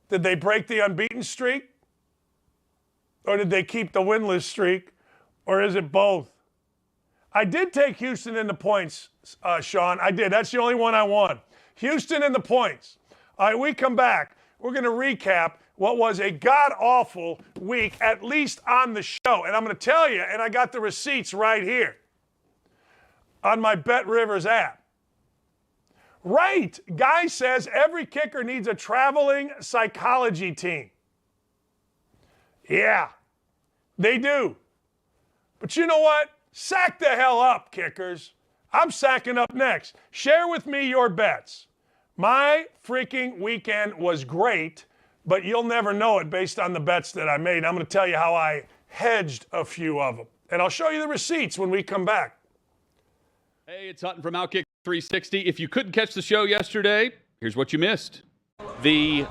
Did they break the unbeaten streak? Or did they keep the winless streak? Or is it both? I did take Houston in the points, Sean. I did. That's the only one I won. Houston in the points. All right, we come back. We're going to recap what was a god-awful week, at least on the show. And I'm going to tell you, and I got the receipts right here on my Bet Rivers app. Right. Guy says every kicker needs a traveling psychology team. Yeah, they do. But you know what? Sack the hell up, kickers. I'm sacking up next. Share with me your bets. My freaking weekend was great, but you'll never know it based on the bets that I made. I'm going to tell you how I hedged a few of them. And I'll show you the receipts when we come back. Hey, it's Hutton from Outkick 360. If you couldn't catch the show yesterday, here's what you missed. The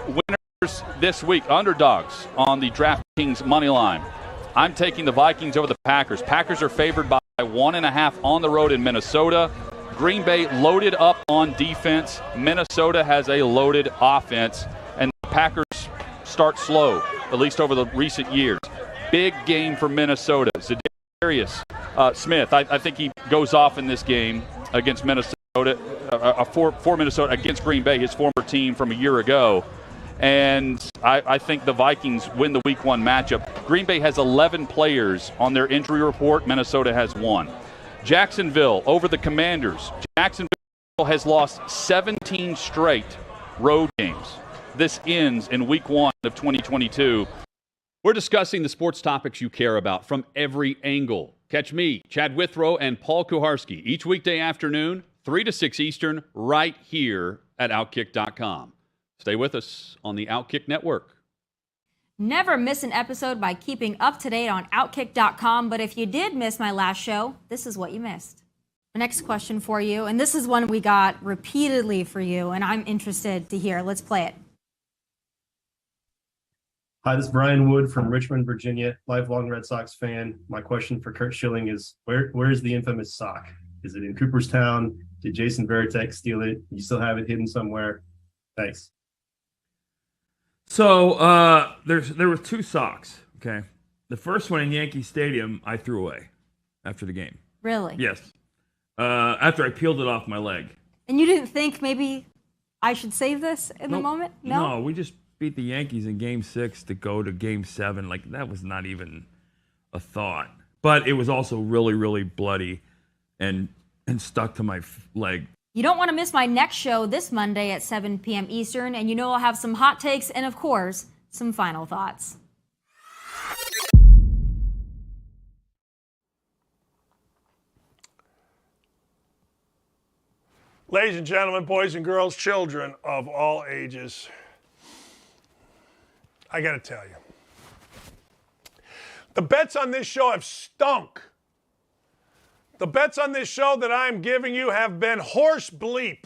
winners this week, underdogs on the DraftKings money line. I'm taking the Vikings over the Packers. Packers are favored by 1.5 on the road in Minnesota. Green Bay loaded up on defense. Minnesota has a loaded offense. And the Packers start slow, at least over the recent years. Big game for Minnesota. Zadarius Smith, I think he goes off in this game against Minnesota, for Minnesota against Green Bay, his former team from a year ago. And I think the Vikings win the Week 1 matchup. Green Bay has 11 players on their injury report. Minnesota has 1. Jacksonville over the Commanders. Jacksonville has lost 17 straight road games. This ends in Week 1 of 2022. We're discussing the sports topics you care about from every angle. Catch me, Chad Withrow, and Paul Kuharsky each weekday afternoon, 3 to 6 Eastern, right here at Outkick.com. Stay with us on the Outkick Network. Never miss an episode by keeping up to date on Outkick.com, but if you did miss my last show, this is what you missed. The next question for you, and this is one we got repeatedly for you, and I'm interested to hear. Let's play it. Hi, this is Brian Wood from Richmond, Virginia, lifelong Red Sox fan. My question for Curt Schilling is, where is the infamous sock? Is it in Cooperstown? Did Jason Veritek steal it? You still have it hidden somewhere? Thanks. So there were 2 socks, okay? The first one in Yankee Stadium I threw away after the game. Really? Yes. After I peeled it off my leg. And you didn't think maybe I should save this in the moment? No, we just beat the Yankees in Game 6 to go to Game 7. Like, that was not even a thought. But it was also really, really bloody and stuck to my leg You don't want to miss my next show this Monday at 7 p.m. Eastern, and you know I'll have some hot takes and, of course, some final thoughts. Ladies and gentlemen, boys and girls, children of all ages, I got to tell you, the bets on this show have stunk. The bets on this show that I'm giving you have been horse bleep.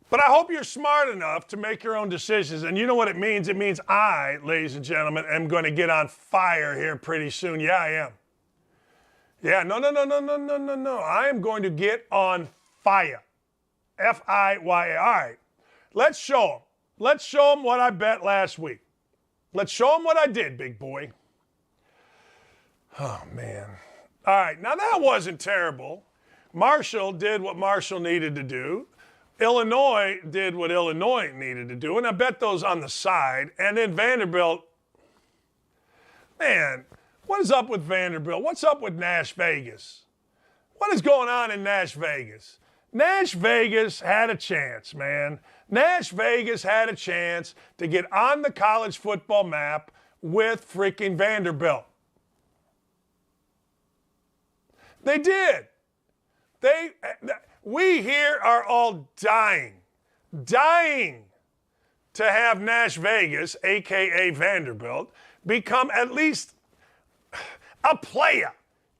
But I hope you're smart enough to make your own decisions. And you know what it means? It means I, ladies and gentlemen, am going to get on fire here pretty soon. Yeah, I am. Yeah, no. I am going to get on fire. F-I-Y-A. All right. Let's show them. Let's show them what I bet last week. Let's show them what I did, big boy. Oh, man. All right, now that wasn't terrible. Marshall did what Marshall needed to do. Illinois did what Illinois needed to do, and I bet those on the side. And then Vanderbilt, man, what is up with Vanderbilt? What's up with Nash Vegas? What is going on in Nash Vegas? Nash Vegas had a chance, man. Nash Vegas had a chance to get on the college football map with freaking Vanderbilt. They did. We here are all dying to have Nash Vegas, a.k.a. Vanderbilt, become at least a player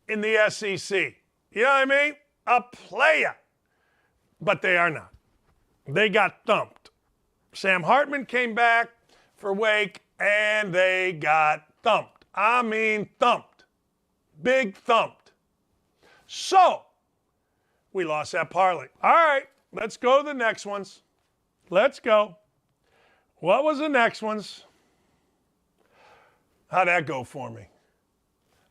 in the SEC. You know what I mean? A player. But they are not. They got thumped. Sam Hartman came back for Wake, and they got thumped. I mean thumped. Big thumped. So, we lost that parlay. All right, let's go to the next ones. Let's go. What was the next ones? How'd that go for me?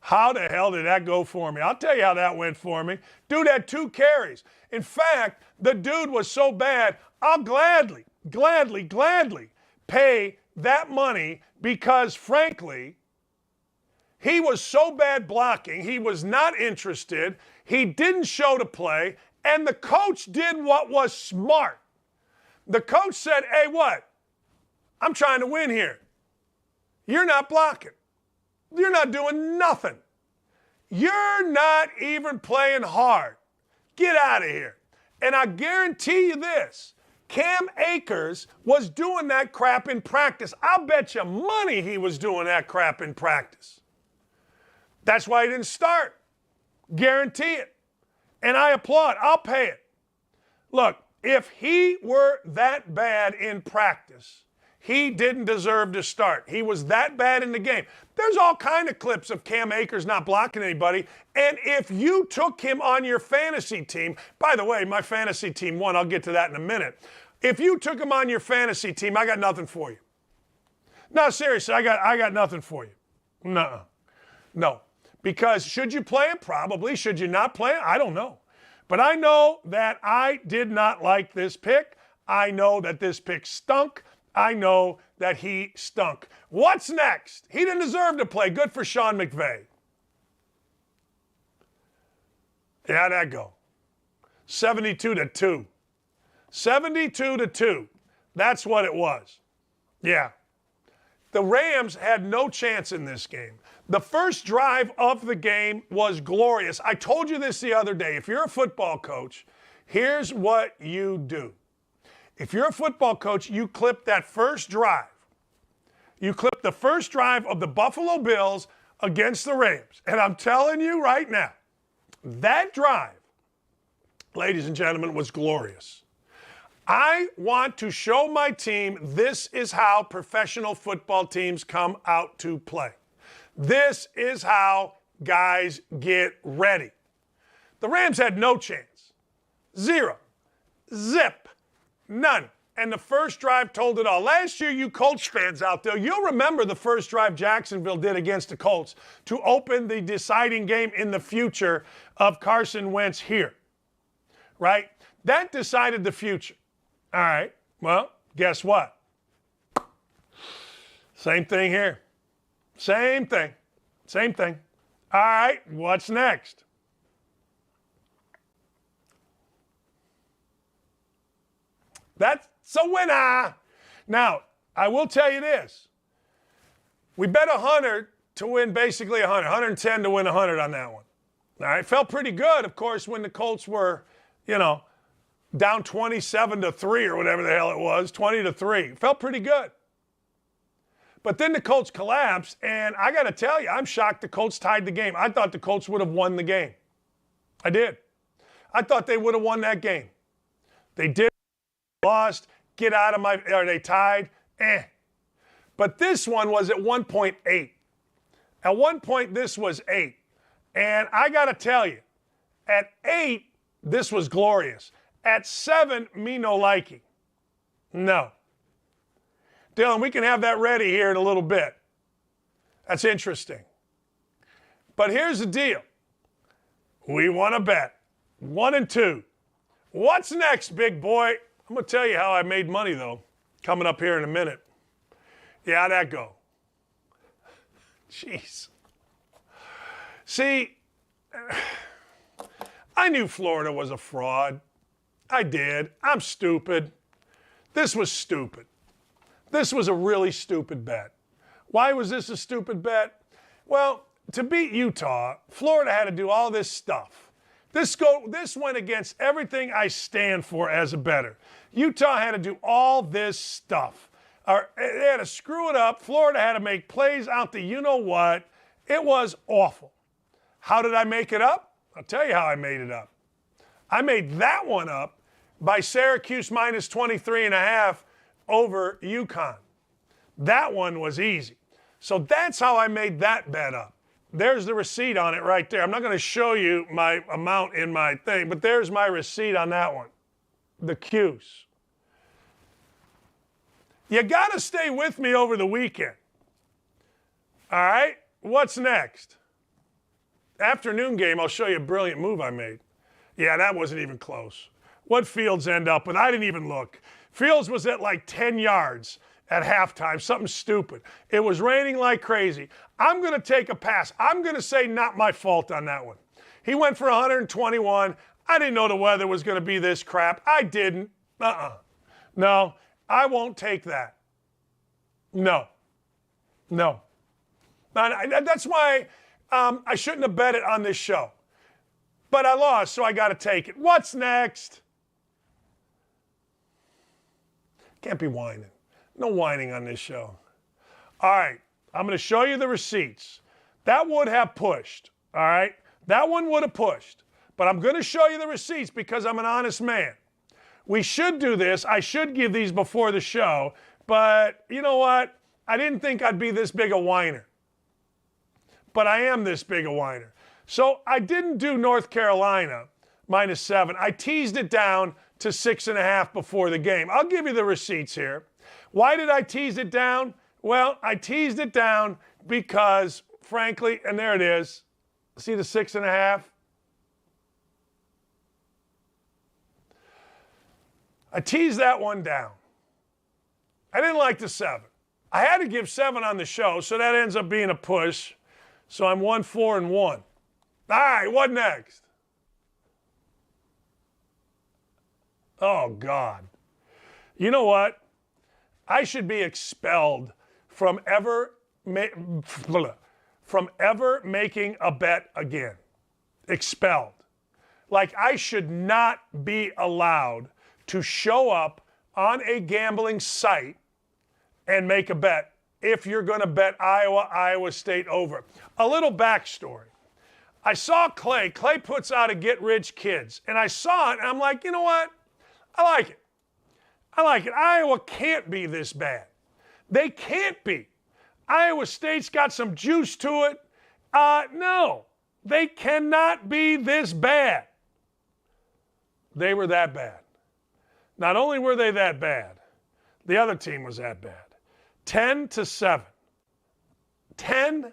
How the hell did that go for me? I'll tell you how that went for me. Dude had 2 carries. In fact, the dude was so bad, I'll gladly pay that money because, frankly, he was so bad blocking, he was not interested, he didn't show to play, and the coach did what was smart. The coach said, hey, what? I'm trying to win here. You're not blocking. You're not doing nothing. You're not even playing hard. Get out of here. And I guarantee you this, Cam Akers was doing that crap in practice. I'll bet you money he was doing that crap in practice. That's why he didn't start. Guarantee it. And I applaud. I'll pay it. Look, if he were that bad in practice, he didn't deserve to start. He was that bad in the game. There's all kind of clips of Cam Akers not blocking anybody. And if you took him on your fantasy team, by the way, my fantasy team won. I'll get to that in a minute. If you took him on your fantasy team, I got nothing for you. No, seriously, I got nothing for you. No. Because should you play him? Probably. Should you not play him? I don't know. But I know that I did not like this pick. I know that this pick stunk. I know that he stunk. What's next? He didn't deserve to play. Good for Sean McVay. How'd that go? 72-2. 72-2. That's what it was. Yeah. The Rams had no chance in this game. The first drive of the game was glorious. I told you this the other day. If you're a football coach, here's what you do. If you're a football coach, you clip that first drive. You clip the first drive of the Buffalo Bills against the Rams. And I'm telling you right now, that drive, ladies and gentlemen, was glorious. I want to show my team this is how professional football teams come out to play. This is how guys get ready. The Rams had no chance. Zero. Zip. None. And the first drive told it all. Last year, you Colts fans out there, you'll remember the first drive Jacksonville did against the Colts to open the deciding game in the future of Carson Wentz here. Right? That decided the future. All right. Well, guess what? Same thing here. Same thing. Same thing. All right. What's next? That's a winner. Now, I will tell you this. We bet 100 to win basically 100, 110 to win 100 on that one. All right, felt pretty good, of course, when the Colts were, down 27-3 or whatever the hell it was, 20-3. Felt pretty good. But then the Colts collapsed, and I got to tell you, I'm shocked the Colts tied the game. I thought the Colts would have won the game. I did. I thought they would have won that game. They did. Lost. Get out of my. Are they tied? But this one was at 1.8. At one point, this was 8. And I got to tell you, at 8, this was glorious. At 7, me no likey. No. Dylan, we can have that ready here in a little bit. That's interesting. But here's the deal. We want to bet. 1 and 2. What's next, big boy? I'm going to tell you how I made money, though, coming up here in a minute. Yeah, how'd that go? Jeez. See, I knew Florida was a fraud. I did. I'm stupid. This was stupid. This was a really stupid bet. Why was this a stupid bet? Well, to beat Utah, Florida had to do all this stuff. This went against everything I stand for as a bettor. Utah had to do all this stuff. They had to screw it up. Florida had to make plays out the you-know-what. It was awful. How did I make it up? I'll tell you how I made it up. I made that one up by Syracuse minus 23.5 over UConn. That one was easy. So that's how I made that bet up. There's the receipt on it right there. I'm not going to show you my amount in my thing, but there's my receipt on that one. The Q's. You got to stay with me over the weekend. All right? What's next? Afternoon game, I'll show you a brilliant move I made. Yeah, that wasn't even close. What Fields end up with? I didn't even look. Fields was at like 10 yards at halftime, something stupid. It was raining like crazy. I'm going to take a pass. I'm going to say not my fault on that one. He went for 121. I didn't know the weather was going to be this crap. I didn't. No, I won't take that. No. That's why I shouldn't have bet it on this show. But I lost, so I got to take it. What's next? Can't be whining. No whining on this show. All right, I'm going to show you the receipts. That would have pushed, all right? That one would have pushed. But I'm going to show you the receipts because I'm an honest man. We should do this. I should give these before the show. But you know what? I didn't think I'd be this big a whiner. But I am this big a whiner. So I didn't do North Carolina minus 7. I teased it down to 6.5 before the game. I'll give you the receipts here. Why did I tease it down? Well, I teased it down because, frankly, and there it is. See the 6.5? I teased that one down. I didn't like the 7. I had to give 7 on the show, so that ends up being a push. So I'm 1-4-1. All right, what next? Oh, God. You know what? I should be expelled from ever making a bet again. Expelled. Like I should not be allowed to show up on a gambling site and make a bet if you're going to bet Iowa State over. A little backstory. I saw Clay. Clay puts out a Get Rich Kids. And I saw it, and I'm like, you know what? I like it. Iowa can't be this bad. They can't be. Iowa State's got some juice to it. No, they cannot be this bad. They were that bad. Not only were they that bad, the other team was that bad. 10-7. 10-7.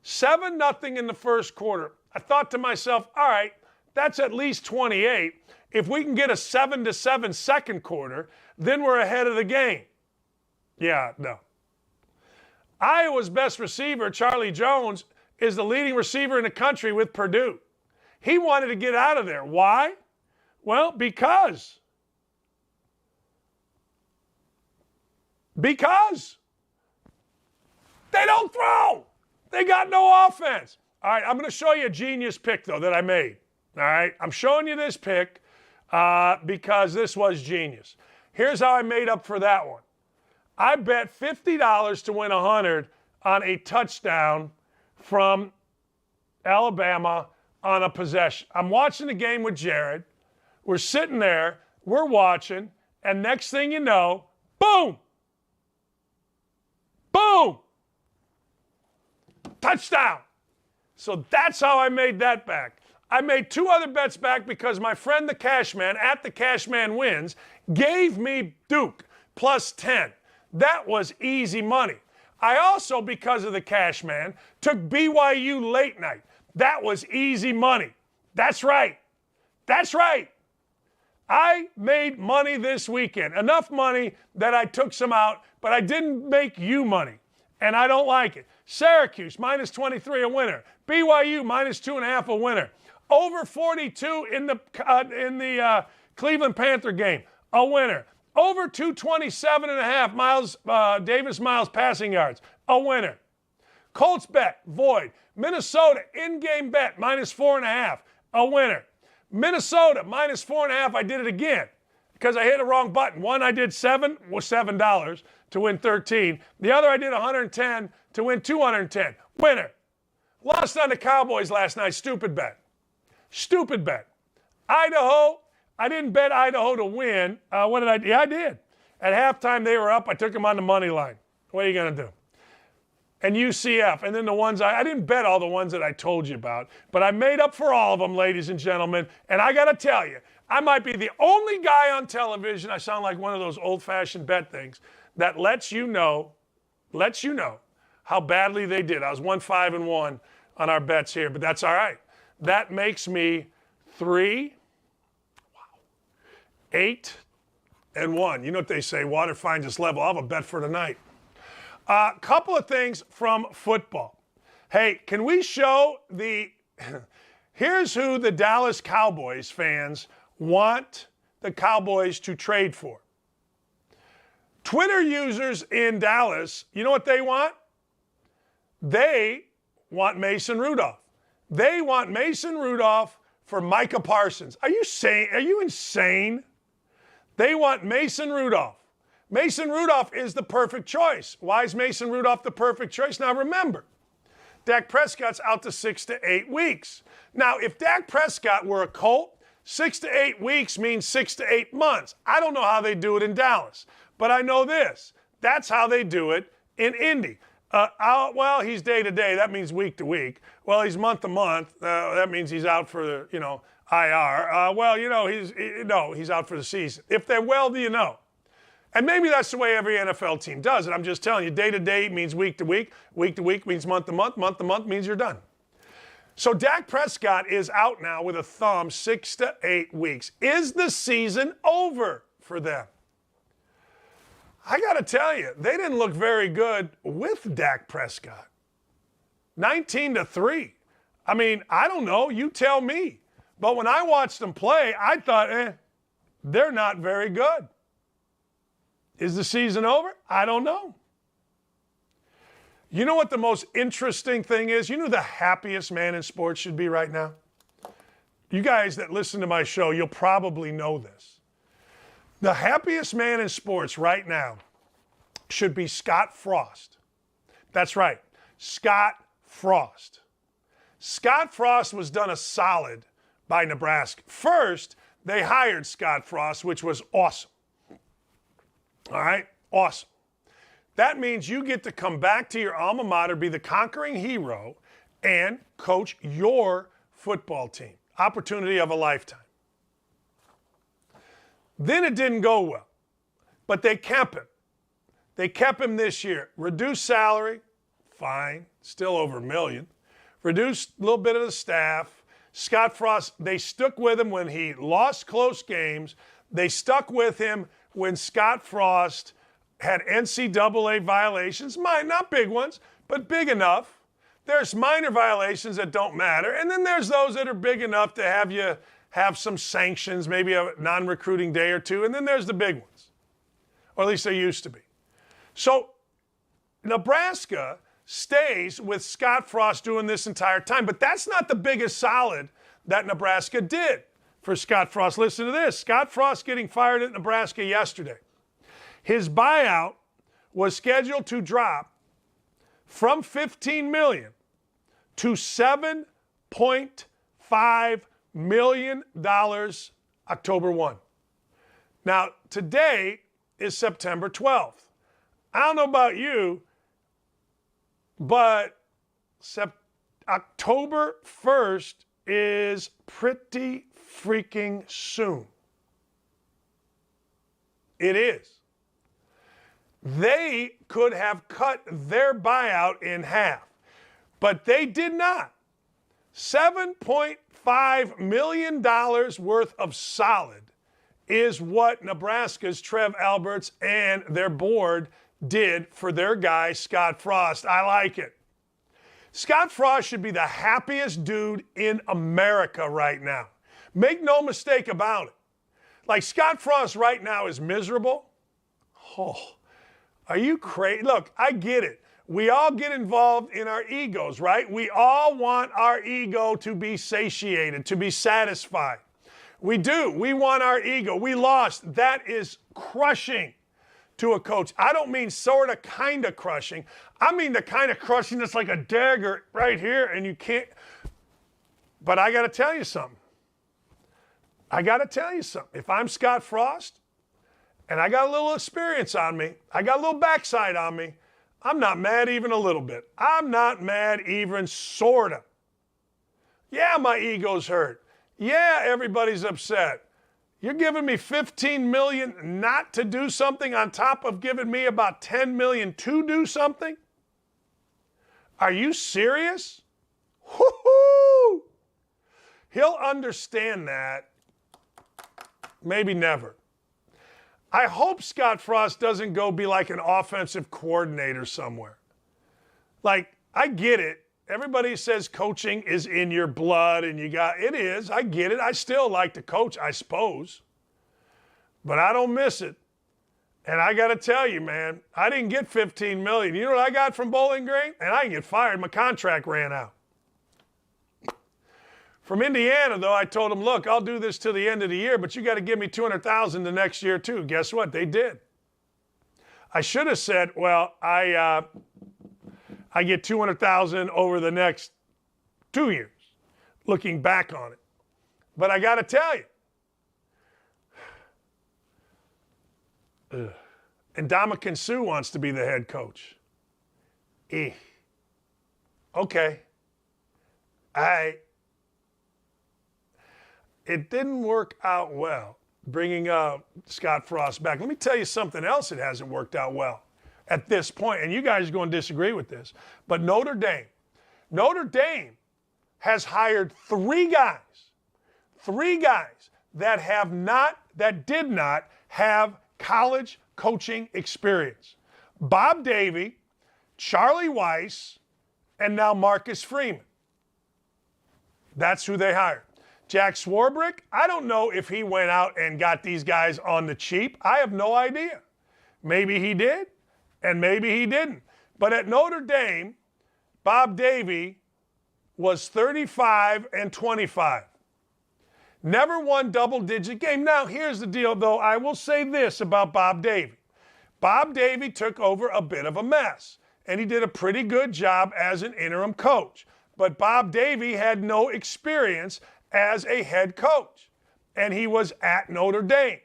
7-0 in the first quarter. I thought to myself, all right, that's at least 28. If we can get a 7-7 second quarter, then we're ahead of the game. Yeah, no. Iowa's best receiver, Charlie Jones, is the leading receiver in the country with Purdue. He wanted to get out of there. Why? Well, because Because they don't throw. They got no offense. All right, I'm going to show you a genius pick, though, that I made. All right, I'm showing you this pick because this was genius. Here's how I made up for that one. I bet $50 to win $100 on a touchdown from Alabama on a possession. I'm watching the game with Jared. We're sitting there, we're watching, and next thing you know, boom! Boom! Touchdown! So that's how I made that back. I made 2 other bets back because my friend the Cashman, at the Cashman Wins, gave me Duke plus 10. That was easy money. I also, because of the Cashman, took BYU late night. That was easy money. That's right. That's right. I made money this weekend. Enough money that I took some out, but I didn't make you money. And I don't like it. Syracuse, minus 23, a winner. BYU, minus 2.5, a winner. Over 42 in the Cleveland Panther game, a winner. Over 227.5 Davis Miles passing yards, a winner. Colts bet, void. Minnesota, in-game bet, minus 4.5, a winner. Minnesota, minus 4.5, I did it again because I hit the wrong button. One I did was $7 to win 13. The other I did 110 to win 210. Winner. Lost on the Cowboys last night, stupid bet. Stupid bet. Idaho, I didn't bet Idaho to win. What did I do? Yeah, I did. At halftime, they were up. I took them on the money line. What are you going to do? And UCF, and then the ones I didn't bet all the ones that I told you about, but I made up for all of them, ladies and gentlemen. And I got to tell you, I might be the only guy on television, I sound like one of those old-fashioned bet things, that lets you know how badly they did. I was 1-5-1 on our bets here, but that's all right. That makes me 8-1. You know what they say, water finds its level. I'll have a bet for tonight. Couple of things from football. Hey, can we show here's who the Dallas Cowboys fans want the Cowboys to trade for. Twitter users in Dallas, you know what they want? They want Mason Rudolph. They want Mason Rudolph for Micah Parsons. Are you insane? They want Mason Rudolph. Mason Rudolph is the perfect choice. Why is Mason Rudolph the perfect choice? Now remember, Dak Prescott's out to 6 to 8 weeks. Now, if Dak Prescott were a Colt, 6 to 8 weeks means 6 to 8 months. I don't know how they do it in Dallas, but I know this. That's how they do it in Indy. Well, he's day to day. That means week to week. Well, he's month to month. That means he's out for the, IR. He's out for the season. If they're well, do you know? And maybe that's the way every NFL team does it. I'm just telling you, day to day means week to week. Week to week means month to month. Month to month means you're done. So Dak Prescott is out now with a thumb 6 to 8 weeks. Is the season over for them? I got to tell you, they didn't look very good with Dak Prescott. 19-3. I mean, I don't know. You tell me. But when I watched them play, I thought, they're not very good. Is the season over? I don't know. You know what the most interesting thing is? You know the happiest man in sports should be right now? You guys that listen to my show, you'll probably know this. The happiest man in sports right now should be Scott Frost. That's right, Scott Frost. Scott Frost was done a solid by Nebraska. First, they hired Scott Frost, which was awesome. All right, awesome. That means you get to come back to your alma mater, be the conquering hero, and coach your football team. Opportunity of a lifetime. Then it didn't go well, but they kept him. They kept him this year. Reduced salary, fine, still over $1 million. Reduced a little bit of the staff. Scott Frost, they stuck with him when he lost close games. They stuck with him when Scott Frost had NCAA violations, not big ones, but big enough. There's minor violations that don't matter, and then there's those that are big enough to have you have some sanctions, maybe a non-recruiting day or two, and then there's the big ones, or at least they used to be. So Nebraska stays with Scott Frost doing this entire time, but that's not the biggest solid that Nebraska did for Scott Frost. Listen to this. Scott Frost getting fired at Nebraska yesterday. His buyout was scheduled to drop from $15 million to $7.5 million October 1. Now, today is September 12th. I don't know about you, but October 1st is pretty freaking soon. It is. They could have cut their buyout in half, but they did not. $7.5 million worth of solid is what Nebraska's Trev Alberts and their board did for their guy, Scott Frost. I like it. Scott Frost should be the happiest dude in America right now. Make no mistake about it. Like, Scott Frost right now is miserable. Oh, are you crazy? Look, I get it. We all get involved in our egos, right? We all want our ego to be satiated, to be satisfied. We do. We want our ego. We lost. That is crushing to a coach. I don't mean sort of, kind of crushing. I mean the kind of crushing that's like a dagger right here and you can't. But I got to tell you something. If I'm Scott Frost and I got a little experience on me, I got a little backside on me, I'm not mad even a little bit. I'm not mad even sort of. Yeah, my ego's hurt. Yeah, everybody's upset. You're giving me $15 million not to do something on top of giving me about $10 million to do something? Are you serious? Woo-hoo! He'll understand that. Maybe never. I hope Scott Frost doesn't go be like an offensive coordinator somewhere. Like, I get it. Everybody says coaching is in your blood and it is. I get it. I still like to coach, I suppose. But I don't miss it. And I got to tell you, man, I didn't get $15 million. You know what I got from Bowling Green? And I didn't get fired. My contract ran out. From Indiana, though, I told them, look, I'll do this till the end of the year, but you got to give me $200,000 the next year, too. Guess what? They did. I should have said, well, I get $200,000 over the next 2 years, looking back on it. But I got to tell you, and Ndamukong Suh wants to be the head coach. Okay. It didn't work out well bringing Scott Frost back. Let me tell you something else that hasn't worked out well at this point, and you guys are going to disagree with this, but Notre Dame has hired three guys that did not have college coaching experience. Bob Davie, Charlie Weiss, and now Marcus Freeman. That's who they hired. Jack Swarbrick, I don't know if he went out and got these guys on the cheap. I have no idea. Maybe he did, and maybe he didn't. But at Notre Dame, Bob Davie was 35-25. Never won double-digit game. Now, here's the deal, though. I will say this about Bob Davie. Bob Davie took over a bit of a mess, and he did a pretty good job as an interim coach. But Bob Davie had no experience as a head coach, and he was at Notre Dame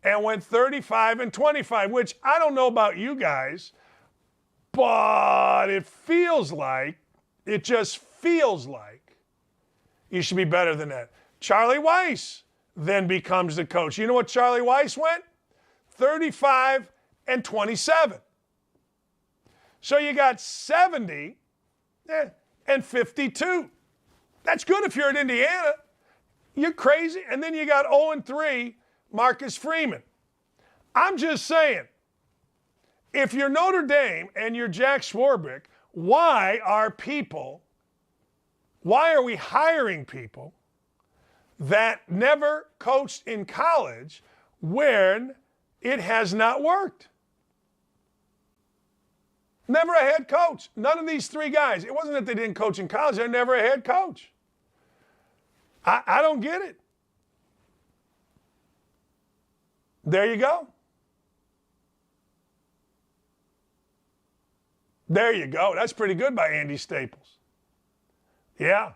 and went 35-25, which I don't know about you guys, but it just feels like you should be better than that. Charlie Weiss then becomes the coach. You know what Charlie Weiss went? 35-27. So you got 70 and 52. That's good if you're in Indiana. You're crazy. And then you got 0-3, Marcus Freeman. I'm just saying, if you're Notre Dame and you're Jack Swarbrick, why are we hiring people that never coached in college when it has not worked? Never a head coach. None of these three guys. It wasn't that they didn't coach in college. They're never a head coach. I don't get it. There you go. There you go. That's pretty good by Andy Staples. Yeah.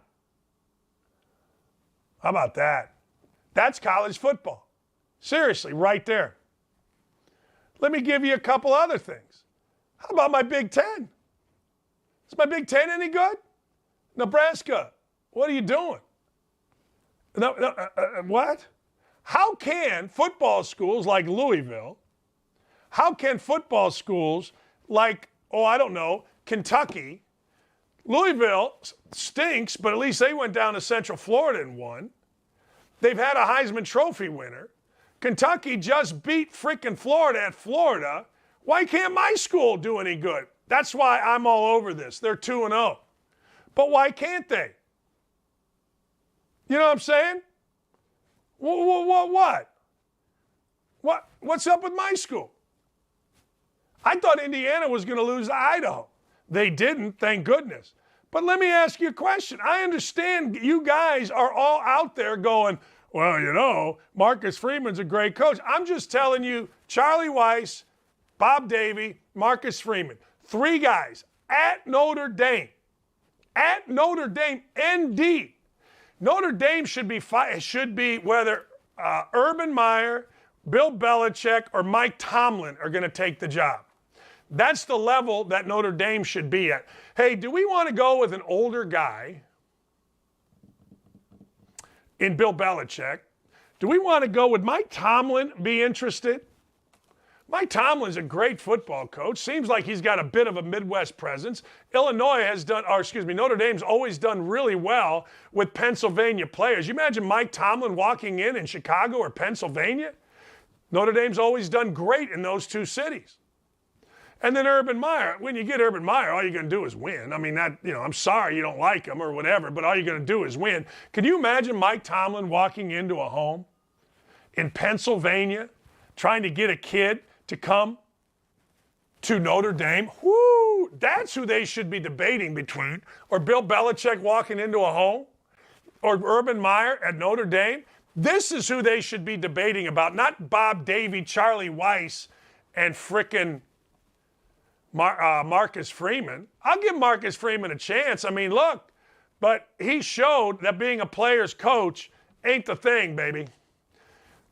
How about that? That's college football. Seriously, right there. Let me give you a couple other things. How about my Big Ten? Is my Big Ten any good? Nebraska, what are you doing? What? How can football schools like Louisville, how can football schools like, I don't know, Kentucky, Louisville stinks, but at least they went down to Central Florida and won. They've had a Heisman Trophy winner. Kentucky just beat freaking Florida at Florida. Why can't my school do any good? That's why I'm all over this. They're 2-0. But why can't they? You know what I'm saying? What? What's up with my school? I thought Indiana was going to lose to Idaho. They didn't, thank goodness. But let me ask you a question. I understand you guys are all out there going, well, you know, Marcus Freeman's a great coach. I'm just telling you, Charlie Weiss, Bob Davie, Marcus Freeman, three guys at Notre Dame. At Notre Dame, ND. Notre Dame should be whether Urban Meyer, Bill Belichick, or Mike Tomlin are going to take the job. That's the level that Notre Dame should be at. Hey, do we want to go with an older guy in Bill Belichick? Do we want to go with Mike Tomlin, be interested? Mike Tomlin's a great football coach. Seems like he's got a bit of a Midwest presence. Notre Dame's always done really well with Pennsylvania players. You imagine Mike Tomlin walking in Chicago or Pennsylvania? Notre Dame's always done great in those two cities. And then Urban Meyer. When you get Urban Meyer, all you're going to do is win. I mean, I'm sorry you don't like him or whatever, but all you're going to do is win. Can you imagine Mike Tomlin walking into a home in Pennsylvania trying to get a kid to come to Notre Dame? Whoo, that's who they should be debating between. Or Bill Belichick walking into a home, or Urban Meyer at Notre Dame. This is who they should be debating about, not Bob Davie, Charlie Weiss, and frickin' Marcus Freeman. I'll give Marcus Freeman a chance. I mean, look, but he showed that being a player's coach ain't the thing, baby.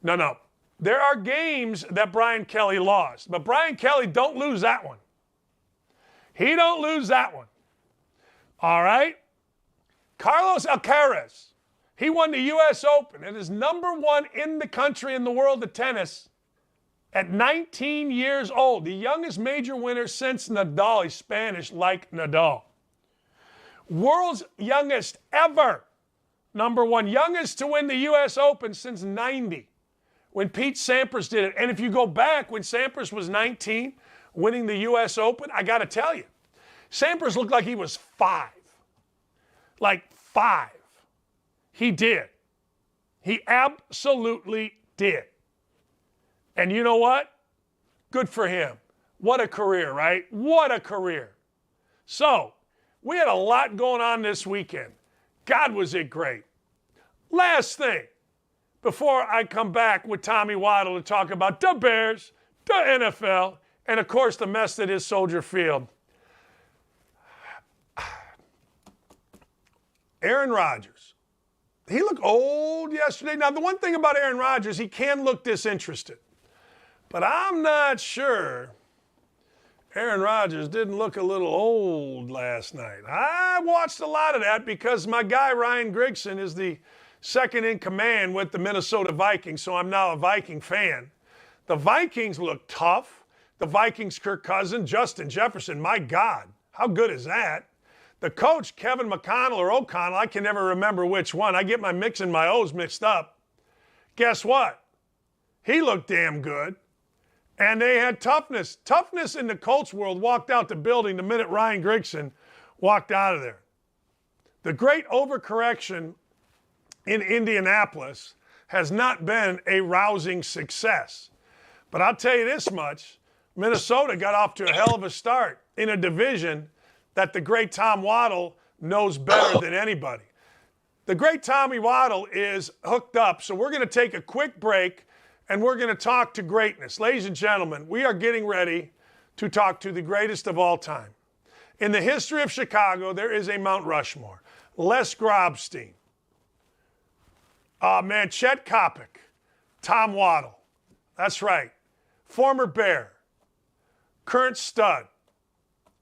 No. There are games that Brian Kelly lost, but Brian Kelly don't lose that one. He don't lose that one. All right? Carlos Alcaraz, he won the U.S. Open and is #1 in the country in the world of tennis at 19 years old. The youngest major winner since Nadal. He's Spanish like Nadal. World's youngest ever. #1. Youngest to win the U.S. Open since 90. When Pete Sampras did it. And if you go back when Sampras was 19, winning the U.S. Open, I got to tell you, Sampras looked like he was 5. Like 5. He did. He absolutely did. And you know what? Good for him. What a career, right? What a career. So, we had a lot going on this weekend. God, was it great. Last thing, before I come back with Tommy Waddle to talk about the Bears, the NFL, and of course the mess that is Soldier Field. Aaron Rodgers. He looked old yesterday. Now, the one thing about Aaron Rodgers, he can look disinterested. But I'm not sure Aaron Rodgers didn't look a little old last night. I watched a lot of that because my guy Ryan Grigson is the second in command with the Minnesota Vikings, so I'm now a Viking fan. The Vikings look tough. The Vikings, Kirk Cousins, Justin Jefferson, my God, how good is that? The coach, Kevin McConnell or O'Connell, I can never remember which one. I get my mix and my O's mixed up. Guess what? He looked damn good. And they had toughness. Toughness in the Colts world walked out the building the minute Ryan Grigson walked out of there. The great overcorrection in Indianapolis has not been a rousing success. But I'll tell you this much, Minnesota got off to a hell of a start in a division that the great Tom Waddle knows better than anybody. The great Tommy Waddle is hooked up, so we're going to take a quick break and we're going to talk to greatness. Ladies and gentlemen, we are getting ready to talk to the greatest of all time. In the history of Chicago, there is a Mount Rushmore. Les Grobstein. Chet Kopic. Tom Waddle. That's right. Former Bear. Current stud.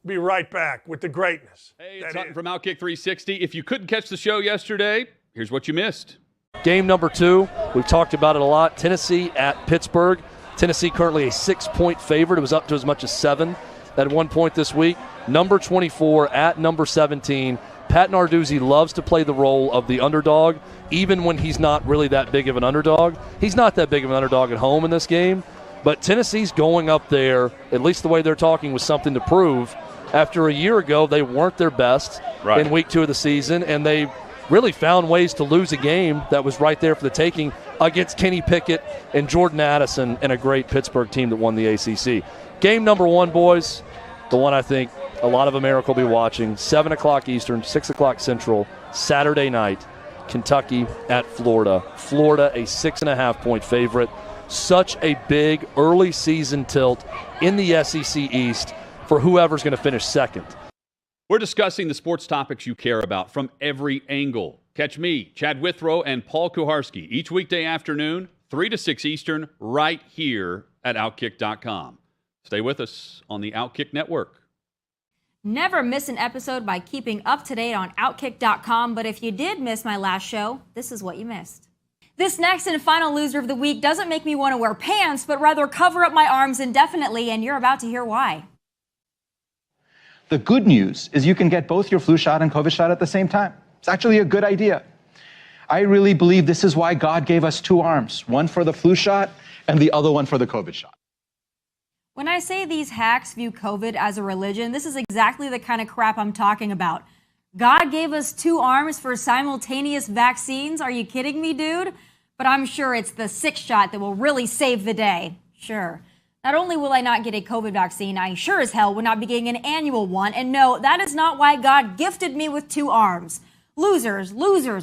Be right back with the greatness. Hey, it's Hutton from Outkick 360. If you couldn't catch the show yesterday, here's what you missed. Game number 2, we've talked about it a lot. Tennessee at Pittsburgh. Tennessee currently a 6-point favorite. It was up to as much as 7 at one point this week. Number 24 at number 17. Pat Narduzzi loves to play the role of the underdog, even when he's not really that big of an underdog. He's not that big of an underdog at home in this game, but Tennessee's going up there, at least the way they're talking, with something to prove. After a year ago, they weren't their best in week 2 of the season, and they really found ways to lose a game that was right there for the taking against Kenny Pickett and Jordan Addison and a great Pittsburgh team that won the ACC. Game number 1, boys, the one I think a lot of America will be watching, 7 o'clock Eastern, 6 o'clock Central, Saturday night, Kentucky at Florida. Florida, a 6.5-point favorite. Such a big early season tilt in the SEC East for whoever's going to finish second. We're discussing the sports topics you care about from every angle. Catch me, Chad Withrow, and Paul Kuharski each weekday afternoon, 3 to 6 Eastern, right here at Outkick.com. Stay with us on the Outkick Network. Never miss an episode by keeping up to date on Outkick.com, but if you did miss my last show, this is what you missed. This next and final loser of the week doesn't make me want to wear pants, but rather cover up my arms indefinitely, and you're about to hear why. The good news is you can get both your flu shot and COVID shot at the same time. It's actually a good idea. I really believe this is why God gave us 2 arms, one for the flu shot and the other one for the COVID shot. When I say these hacks view COVID as a religion, this is exactly the kind of crap I'm talking about. God gave us 2 arms for simultaneous vaccines. Are you kidding me, dude? But I'm sure it's the 6th shot that will really save the day. Sure. Not only will I not get a COVID vaccine, I sure as hell will not be getting an annual one. And no, that is not why God gifted me with 2 arms. Losers,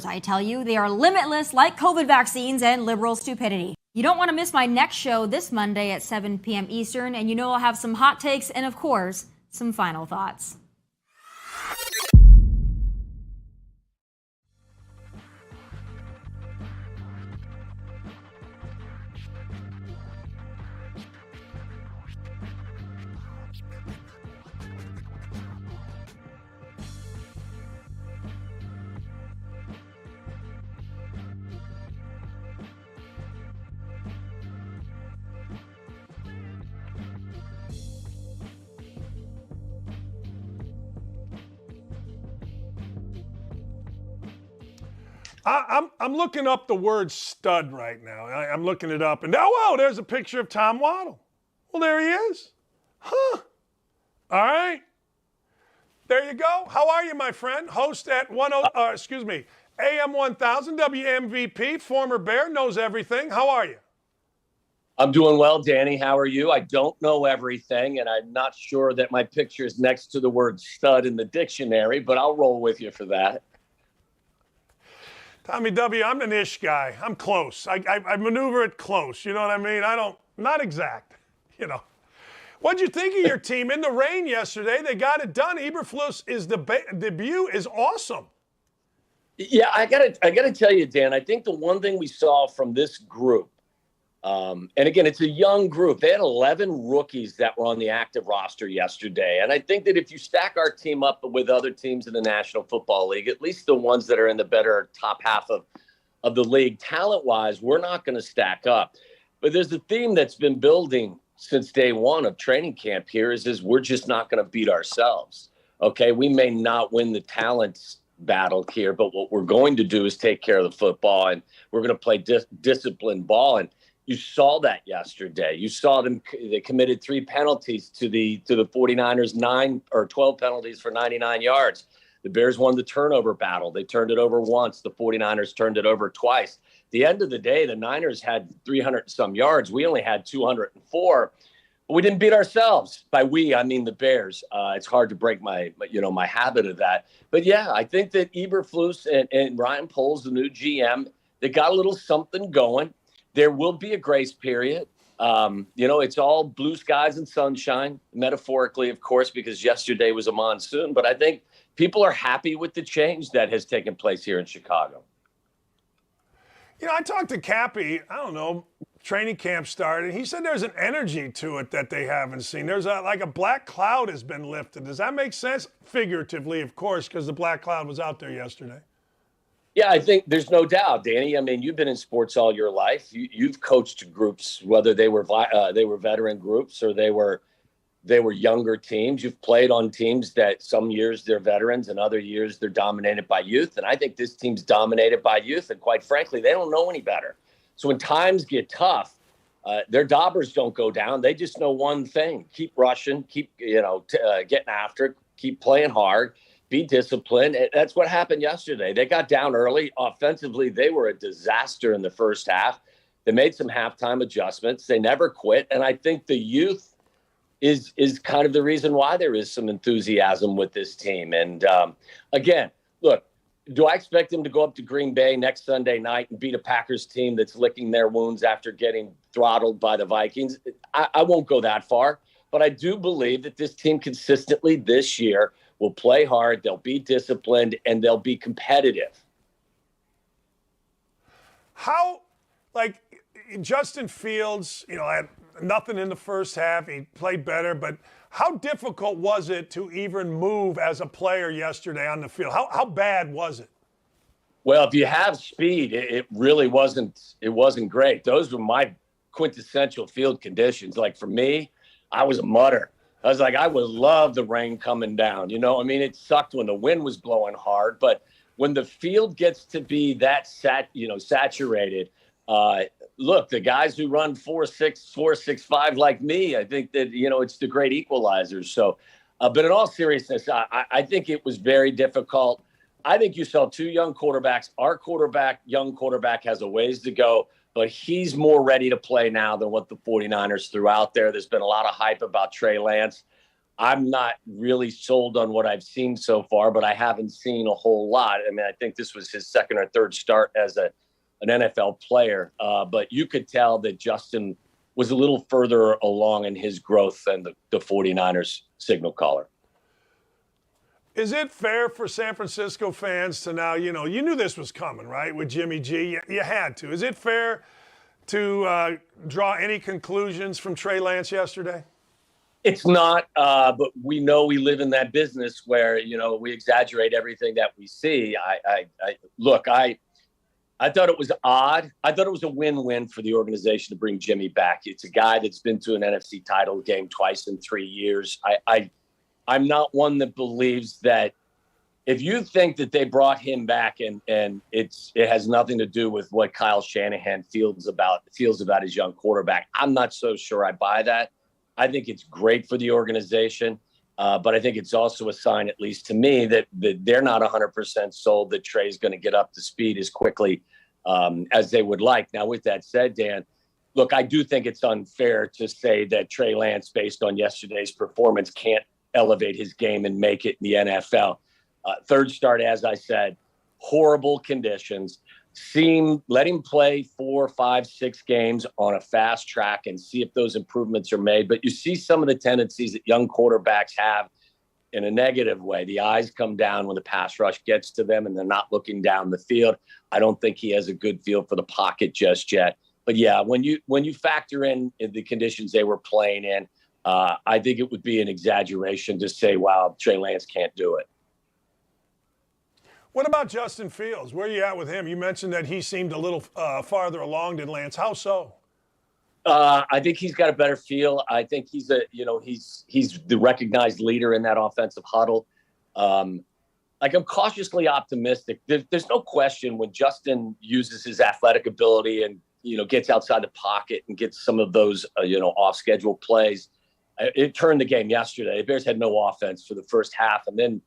I tell you. They are limitless like COVID vaccines and liberal stupidity. You don't want to miss my next show this Monday at 7 p.m. Eastern, and you know I'll have some hot takes and, of course, some final thoughts. I'm looking up the word stud right now. I'm looking it up, and oh, there's a picture of Tom Waddle. Well, there he is. Huh. All right. There you go. How are you, my friend? Host at AM 1000, WMVP, former Bear, knows everything. How are you? I'm doing well, Danny. How are you? I don't know everything, and I'm not sure that my picture is next to the word stud in the dictionary, but I'll roll with you for that. Tommy W., I'm an ish guy. I'm close. I maneuver it close. You know what I mean? Not exact, you know. What'd you think of your team in the rain yesterday? They got it done. Eberflus' debut is awesome. Yeah, I gotta tell you, Dan, I think the one thing we saw from this group, and again, it's a young group. They had 11 rookies that were on the active roster yesterday. And I think that if you stack our team up with other teams in the National Football League, at least the ones that are in the better top half of the league, talent-wise, we're not going to stack up. But there's a theme that's been building since day one of training camp here is we're just not going to beat ourselves. Okay, we may not win the talents battle here, but what we're going to do is take care of the football, and we're going to play disciplined ball. And you saw that yesterday. You saw they committed 3 penalties to the 49ers, 9 or 12 penalties for 99 yards. The Bears won the turnover battle. They turned it over once. The 49ers turned it over twice. At the end of the day, the Niners had 300 some yards. We only had 204. We didn't beat ourselves. By we, I mean the Bears. It's hard to break my habit of that. But yeah, I think that Eberflus and Ryan Poles, the new GM, they got a little something going. There will be a grace period. It's all blue skies and sunshine, metaphorically, of course, because yesterday was a monsoon. But I think people are happy with the change that has taken place here in Chicago. I talked to Cappy, I don't know, training camp started. He said there's an energy to it that they haven't seen. There's like a black cloud has been lifted. Does that make sense? Figuratively, of course, because the black cloud was out there yesterday. Yeah, I think there's no doubt, Danny. I mean, you've been in sports all your life. You've coached groups, whether they were veteran groups or they were younger teams. You've played on teams that some years they're veterans and other years they're dominated by youth. And I think this team's dominated by youth. And quite frankly, they don't know any better. So when times get tough, their daubers don't go down. They just know one thing: keep rushing, keep getting after it, keep playing hard, be disciplined. And that's what happened yesterday. They got down early. Offensively, they were a disaster in the first half. They made some halftime adjustments. They never quit. And I think the youth is kind of the reason why there is some enthusiasm with this team. And again, look, do I expect them to go up to Green Bay next Sunday night and beat a Packers team that's licking their wounds after getting throttled by the Vikings? I won't go that far, but I do believe that this team consistently this year will play hard, they'll be disciplined, and they'll be competitive. How, Justin Fields, had nothing in the first half. He played better, but how difficult was it to even move as a player yesterday on the field? How bad was it? Well, if you have speed, it really wasn't great. Those were my quintessential field conditions. Like for me, I was a mutter. I was like, I would love the rain coming down. It sucked when the wind was blowing hard, but when the field gets to be that saturated, look, the guys who run 4.6, 4.65 like me, I think that, it's the great equalizers. So, but in all seriousness, I think it was very difficult. I think you saw two young quarterbacks. Our young quarterback has a ways to go, but he's more ready to play now than what the 49ers threw out there. There's been a lot of hype about Trey Lance. I'm not really sold on what I've seen so far, but I haven't seen a whole lot. I mean, I think this was his second or third start as an NFL player, but you could tell that Justin was a little further along in his growth than the 49ers signal caller. Is it fair for San Francisco fans to now, you knew this was coming, right, with Jimmy G? You had to. Is it fair to draw any conclusions from Trey Lance yesterday? It's not, but we know we live in that business where, we exaggerate everything that we see. I thought it was odd. I thought it was a win-win for the organization to bring Jimmy back. It's a guy that's been to an NFC title game twice in 3 years. I'm not one that believes that if you think that they brought him back and it has nothing to do with what Kyle Shanahan feels about his young quarterback, I'm not so sure I buy that. I think it's great for the organization. But I think it's also a sign, at least to me, that they're not 100% sold that Trey's going to get up to speed as quickly as they would like. Now, with that said, Dan, look, I do think it's unfair to say that Trey Lance, based on yesterday's performance, can't elevate his game and make it in the NFL. Third start, as I said, horrible conditions. Let him play 4, 5, 6 games on a fast track and see if those improvements are made. But you see some of the tendencies that young quarterbacks have in a negative way. The eyes come down when the pass rush gets to them and they're not looking down the field. I don't think he has a good feel for the pocket just yet. But yeah, when you factor in the conditions they were playing in, I think it would be an exaggeration to say, wow, Trey Lance can't do it. What about Justin Fields? Where are you at with him? You mentioned that he seemed a little farther along than Lance. How so? I think he's got a better feel. I think he's the recognized leader in that offensive huddle. I'm cautiously optimistic. There's no question when Justin uses his athletic ability and, gets outside the pocket and gets some of those, off schedule plays. It turned the game yesterday. The Bears had no offense for the first half. And then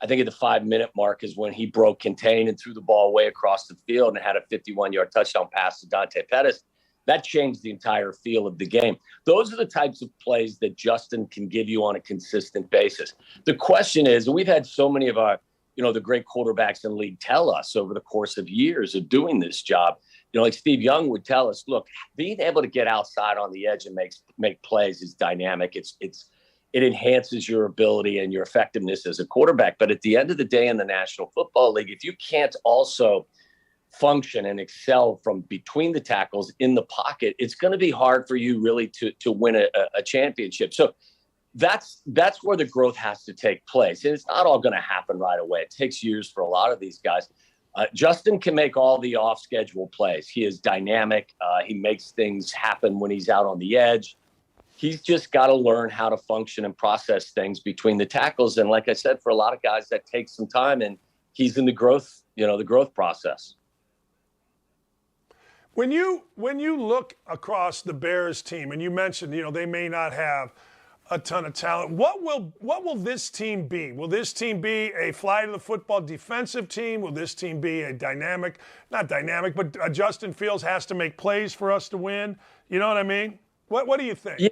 I think at the 5-minute mark is when he broke contain and threw the ball way across the field and had a 51-yard touchdown pass to Dante Pettis. That changed the entire feel of the game. Those are the types of plays that Justin can give you on a consistent basis. The question is, we've had so many of our, the great quarterbacks in the league tell us over the course of years of doing this job, like Steve Young would tell us, look, being able to get outside on the edge and make plays is dynamic. It enhances your ability and your effectiveness as a quarterback. But at the end of the day in the National Football League, if you can't also function and excel from between the tackles in the pocket, it's going to be hard for you really to win a championship. So that's where the growth has to take place. And it's not all going to happen right away. It takes years for a lot of these guys. Justin can make all the off-schedule plays. He is dynamic. He makes things happen when he's out on the edge. He's just got to learn how to function and process things between the tackles. And like I said, for a lot of guys, that takes some time, and he's in the growth process. When you look across the Bears team, and you mentioned, they may not have a ton of talent, what will this team be? Will this team be a fly to the football defensive team? Will this team be a not dynamic, but Justin Fields has to make plays for us to win? You know what I mean? What do you think? Yeah,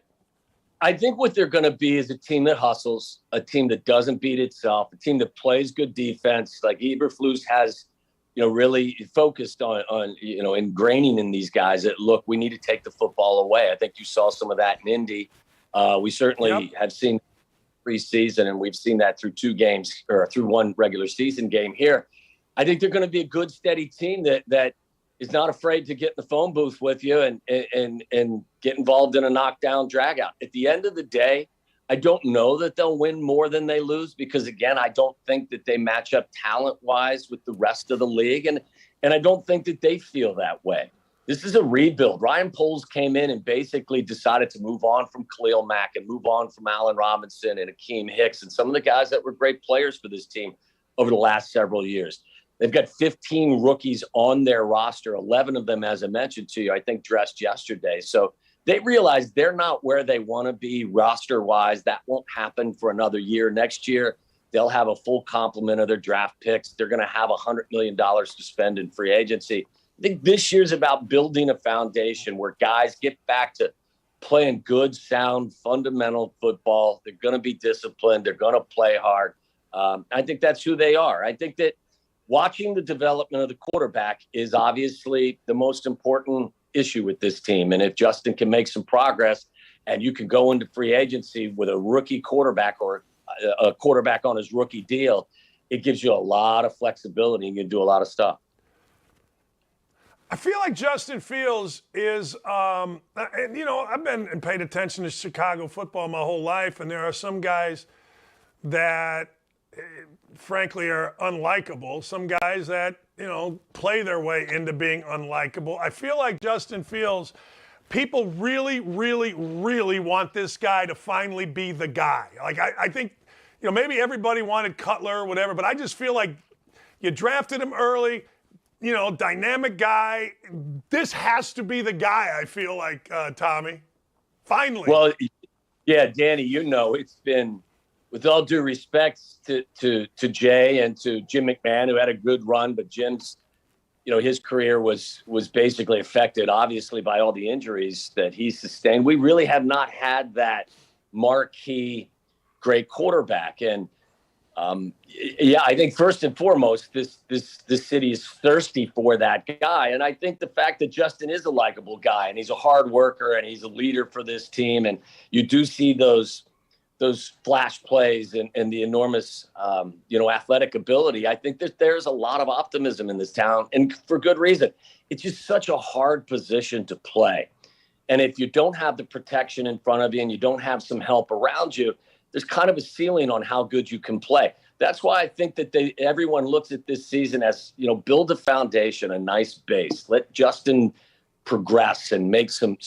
I think what they're going to be is a team that hustles, a team that doesn't beat itself, a team that plays good defense. Like Eberflus has, really focused on ingraining in these guys that, look, we need to take the football away. I think you saw some of that in Indy. We certainly have seen preseason, and we've seen that through 2 games or through 1 regular season game here. I think they're going to be a good, steady team that is not afraid to get in the phone booth with you and get involved in a knockdown drag out. At the end of the day, I don't know that they'll win more than they lose because, again, I don't think that they match up talent-wise with the rest of the league, and I don't think that they feel that way. This is a rebuild. Ryan Poles came in and basically decided to move on from Khalil Mack and move on from Allen Robinson and Akeem Hicks and some of the guys that were great players for this team over the last several years. They've got 15 rookies on their roster, 11 of them, as I mentioned to you, I think dressed yesterday. So they realize they're not where they want to be roster-wise. That won't happen for another year. Next year, they'll have a full complement of their draft picks. They're going to have $100 million to spend in free agency. I think this year's about building a foundation where guys get back to playing good, sound, fundamental football. They're going to be disciplined. They're going to play hard. I think that's who they are. I think that watching the development of the quarterback is obviously the most important issue with this team. And if Justin can make some progress and you can go into free agency with a rookie quarterback or a quarterback on his rookie deal, it gives you a lot of flexibility and you can do a lot of stuff. I feel like Justin Fields is, and I've been and paid attention to Chicago football my whole life, and there are some guys that, frankly, are unlikable. Some guys that, play their way into being unlikable. I feel like Justin Fields, people really, really, really want this guy to finally be the guy. Like, I think, maybe everybody wanted Cutler or whatever, but I just feel like you drafted him early. Dynamic guy. This has to be the guy, I feel like, Tommy. Finally. Well, yeah, Danny, it's been, with all due respect to Jay and to Jim McMahon, who had a good run, but Jim's, his career was basically affected, obviously, by all the injuries that he sustained. We really have not had that marquee great quarterback. And I think first and foremost, this city is thirsty for that guy. And I think the fact that Justin is a likable guy and he's a hard worker and he's a leader for this team, and you do see those flash plays and the enormous, athletic ability, I think that there's a lot of optimism in this town, and for good reason. It's just such a hard position to play. And if you don't have the protection in front of you and you don't have some help around you, there's kind of a ceiling on how good you can play. That's why I think that everyone looks at this season as, build a foundation, a nice base. Let Justin progress and make some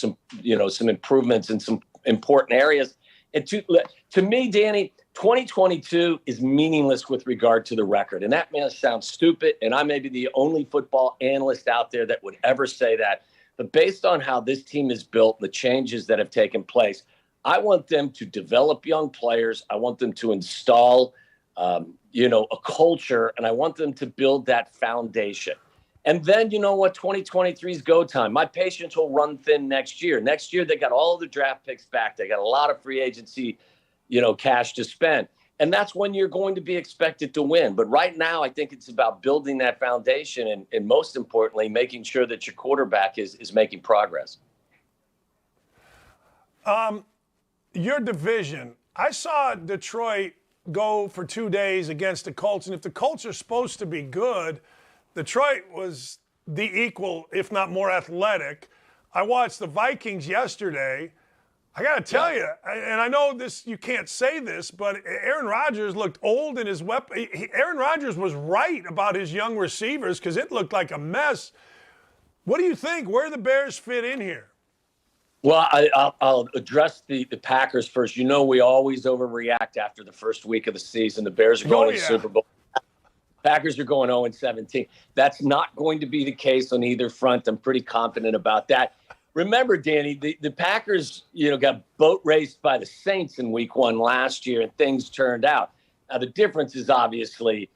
improvements in some important areas. And to me, Danny, 2022 is meaningless with regard to the record. And that may sound stupid, and I may be the only football analyst out there that would ever say that. But based on how this team is built, the changes that have taken place, I want them to develop young players. I want them to install, a culture, and I want them to build that foundation. And then, you know what, 2023 is go time. My patience will run thin next year. Next year, they got all of the draft picks back. They got a lot of free agency, cash to spend. And that's when you're going to be expected to win. But right now, I think it's about building that foundation and most importantly, making sure that your quarterback is making progress. Your division, I saw Detroit go for 2 days against the Colts. And if the Colts are supposed to be good, Detroit was the equal, if not more athletic. I watched the Vikings yesterday. I got to tell you, and I know this, you can't say this, but Aaron Rodgers looked old in his weapon. Aaron Rodgers was right about his young receivers because it looked like a mess. What do you think? Where do the Bears fit in here? Well, I'll address the Packers first. We always overreact after the first week of the season. The Bears are going to the Super Bowl. Packers are going 0-17. That's not going to be the case on either front. I'm pretty confident about that. Remember, Danny, the Packers, got boat raced by the Saints in week 1 last year, and things turned out. Now, the difference is obviously,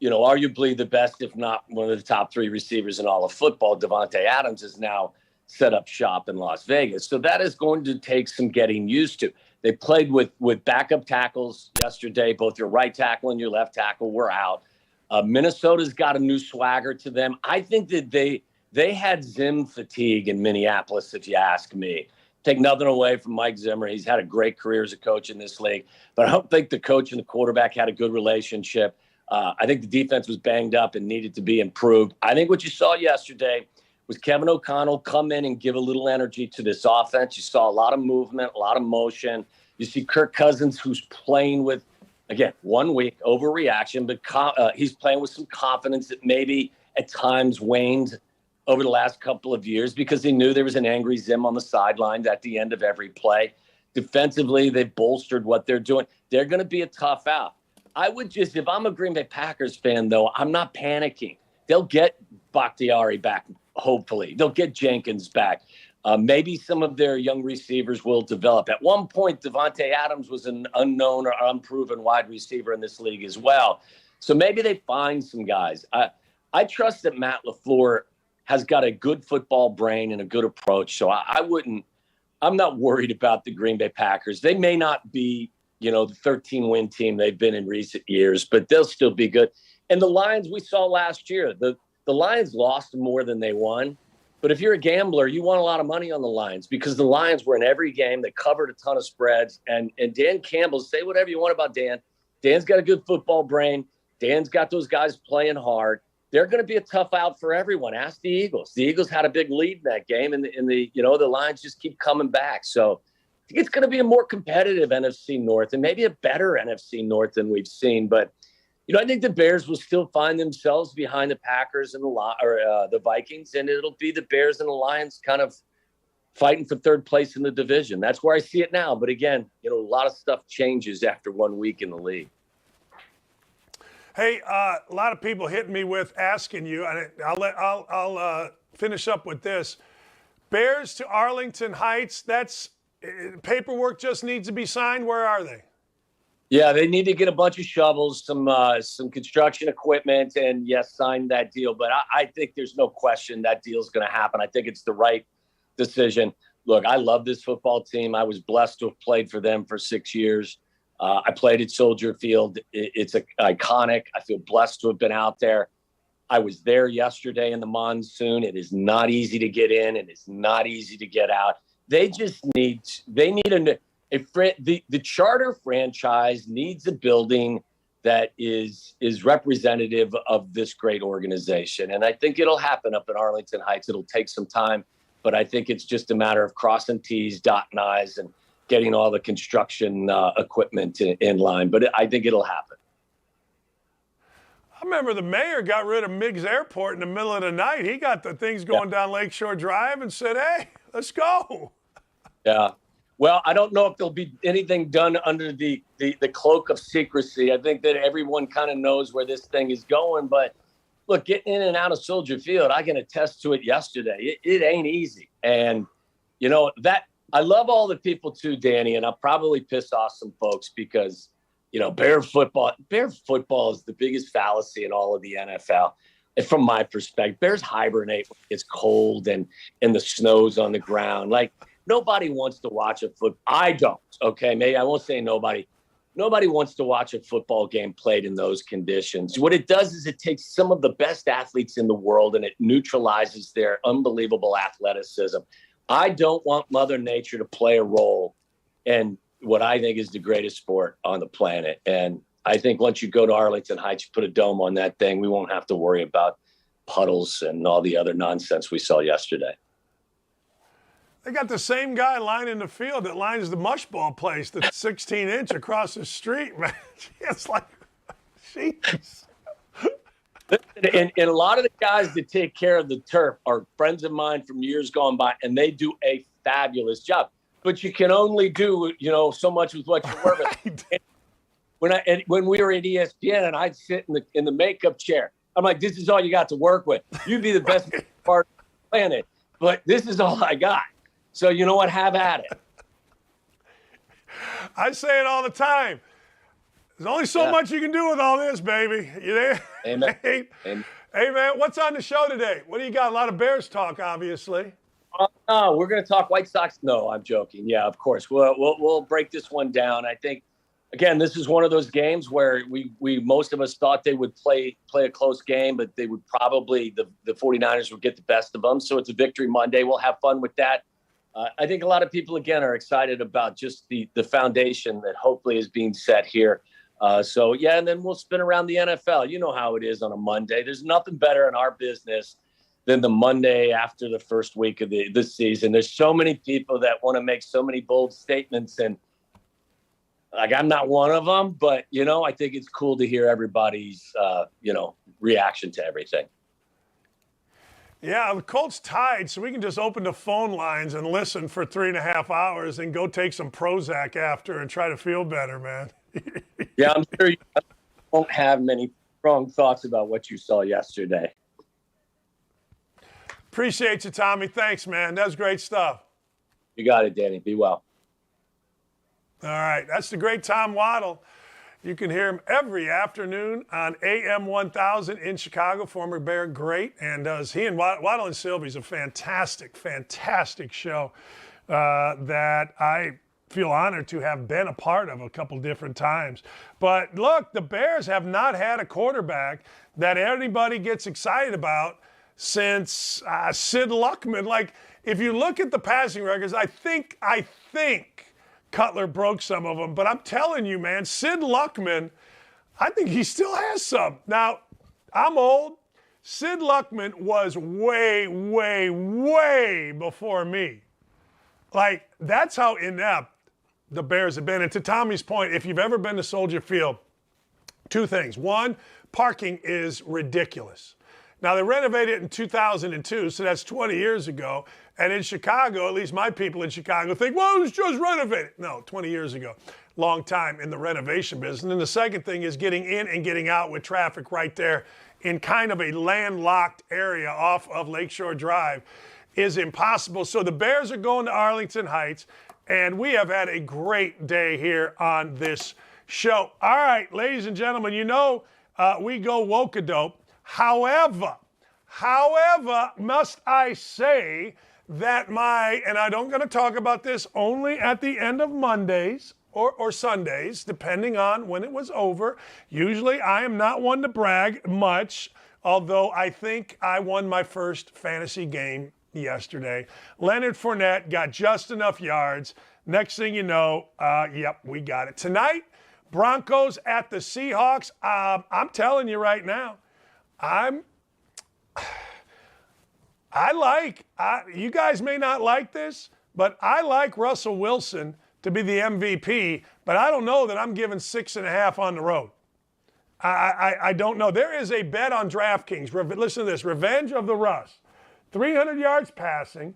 arguably the best, if not one of the top 3 receivers in all of football. Devontae Adams is now set up shop in Las Vegas. So that is going to take some getting used to. They played with backup tackles yesterday. Both your right tackle and your left tackle were out. Minnesota's got a new swagger to them. I think that they had Zim fatigue in Minneapolis, if you ask me. Take nothing away from Mike Zimmer. He's had a great career as a coach in this league. But I don't think the coach and the quarterback had a good relationship. I think the defense was banged up and needed to be improved. I think what you saw yesterday was Kevin O'Connell come in and give a little energy to this offense. You saw a lot of movement, a lot of motion. You see Kirk Cousins, who's playing with, again, 1 week, overreaction, but he's playing with some confidence that maybe at times waned over the last couple of years because he knew there was an angry Zim on the sidelines at the end of every play. Defensively, they bolstered what they're doing. They're going to be a tough out. I would just, if I'm a Green Bay Packers fan, though, I'm not panicking. They'll get Bakhtiari back, hopefully. They'll get Jenkins back. Maybe some of their young receivers will develop. At one point, Devontae Adams was an unknown or unproven wide receiver in this league as well. So maybe they find some guys. I trust that Matt LaFleur has got a good football brain and a good approach. So I'm not worried about the Green Bay Packers. They may not be, the 13-win team they've been in recent years, but they'll still be good. And the Lions we saw last year, the Lions lost more than they won. But if you're a gambler, you want a lot of money on the Lions because the Lions were in every game. They covered a ton of spreads. And Dan Campbell, say whatever you want about Dan. Dan's got a good football brain. Dan's got those guys playing hard. They're going to be a tough out for everyone. Ask the Eagles. The Eagles had a big lead in that game, and the Lions just keep coming back. So I think it's going to be a more competitive NFC North and maybe a better NFC North than we've seen. But I think the Bears will still find themselves behind the Packers and the Vikings, and it'll be the Bears and the Lions kind of fighting for third place in the division. That's where I see it now. But again, a lot of stuff changes after 1 week in the league. Hey, a lot of people hitting me with asking you, and I'll finish up with this. Bears to Arlington Heights, that's paperwork just needs to be signed. Where are they? Yeah, they need to get a bunch of shovels, some construction equipment, and yes, sign that deal. But I think there's no question that deal's going to happen. I think it's the right decision. Look, I love this football team. I was blessed to have played for them for 6 years. I played at Soldier Field. It's iconic. I feel blessed to have been out there. I was there yesterday in the monsoon. It is not easy to get in. It is not easy to get out. They need the charter franchise needs a building that is representative of this great organization. And I think it'll happen up in Arlington Heights. It'll take some time, but I think it's just a matter of crossing T's, dotting I's, and getting all the construction equipment in line. But I think it'll happen. I remember the mayor got rid of Meigs Airport in the middle of the night. He got the things going down Lakeshore Drive and said, hey, let's go. Yeah. Well, I don't know if there'll be anything done under the cloak of secrecy. I think that everyone kind of knows where this thing is going. But look, getting in and out of Soldier Field, I can attest to it yesterday. It ain't easy. And, that I love all the people too, Danny, and I'll probably piss off some folks because, Bear football is the biggest fallacy in all of the NFL. from my perspective, bears hibernate when it's cold and the snow's on the ground. Like, nobody wants to watch a foot. I don't. Okay, maybe I won't say nobody. Nobody wants to watch a football game played in those conditions. What it does is it takes some of the best athletes in the world and it neutralizes their unbelievable athleticism. I don't want Mother Nature to play a role in what I think is the greatest sport on the planet. And I think once you go to Arlington Heights, you put a dome on that thing, we won't have to worry about puddles and all the other nonsense we saw yesterday. They got the same guy lining the field that lines the mush ball place that's 16-inch across the street, man. It's like, jeez. And a lot of the guys that take care of the turf are friends of mine from years gone by, and they do a fabulous job. But you can only do, so much with what you work with. When we were at ESPN, and I'd sit in the makeup chair, I'm like, this is all you got to work with. You'd be the best part of the planet, but this is all I got. So you know what? Have at it. I say it all the time. There's only so much you can do with all this, baby. You there? Amen. Hey, Amen. Hey, man, what's on the show today? What do you got? A lot of Bears talk, obviously. No, we're going to talk White Sox. No, I'm joking. Yeah, of course. We'll break this one down. I think, again, this is one of those games where we most of us thought they would play a close game, but they would probably the 49ers would get the best of them. So it's a victory Monday. We'll have fun with that. I think a lot of people, again, are excited about just the foundation that hopefully is being set here. And then we'll spin around the NFL. You know how it is on a Monday. There's nothing better in our business than the Monday after the first week of the season. There's so many people that want to make so many bold statements, and I'm not one of them, but, I think it's cool to hear everybody's, reaction to everything. Yeah, the Colts tied, so we can just open the phone lines and listen for 3.5 hours and go take some Prozac after and try to feel better, man. Yeah, I'm sure you won't have many strong thoughts about what you saw yesterday. Appreciate you, Tommy. Thanks, man. That was great stuff. You got it, Danny. Be well. All right, that's the great Tom Waddle. You can hear him every afternoon on AM 1000 in Chicago, former Bear great, and he and Waddle and Sylvie's a fantastic, fantastic show that I feel honored to have been a part of a couple different times. But look, the Bears have not had a quarterback that anybody gets excited about since Sid Luckman. Like, if you look at the passing records, I think Cutler broke some of them, but I'm telling you, man, Sid Luckman, I think he still has some. Now, I'm old. Sid Luckman was way, way, way before me. Like, that's how inept the Bears have been. And to Tommy's point, if you've ever been to Soldier Field, two things. One, parking is ridiculous. Now, they renovated it in 2002, so that's 20 years ago. And in Chicago, at least my people in Chicago think, well, it was just renovated. No, 20 years ago. Long time in the renovation business. And the second thing is getting in and getting out with traffic right there in kind of a landlocked area off of Lakeshore Drive is impossible. So the Bears are going to Arlington Heights, and we have had a great day here on this show. All right, ladies and gentlemen, we go woke-a-dope. However, must I say that and I'm going to talk about this only at the end of Mondays or Sundays, depending on when it was over. Usually I am not one to brag much, although I think I won my first fantasy game yesterday. Leonard Fournette got just enough yards. Next thing you know, we got it. Tonight, Broncos at the Seahawks. I'm telling you right now, you guys may not like this, but I like Russell Wilson to be the MVP, but I don't know that I'm giving 6.5 on the road. I don't know. There is a bet on DraftKings. Listen to this. Revenge of the Russ. 300 yards passing,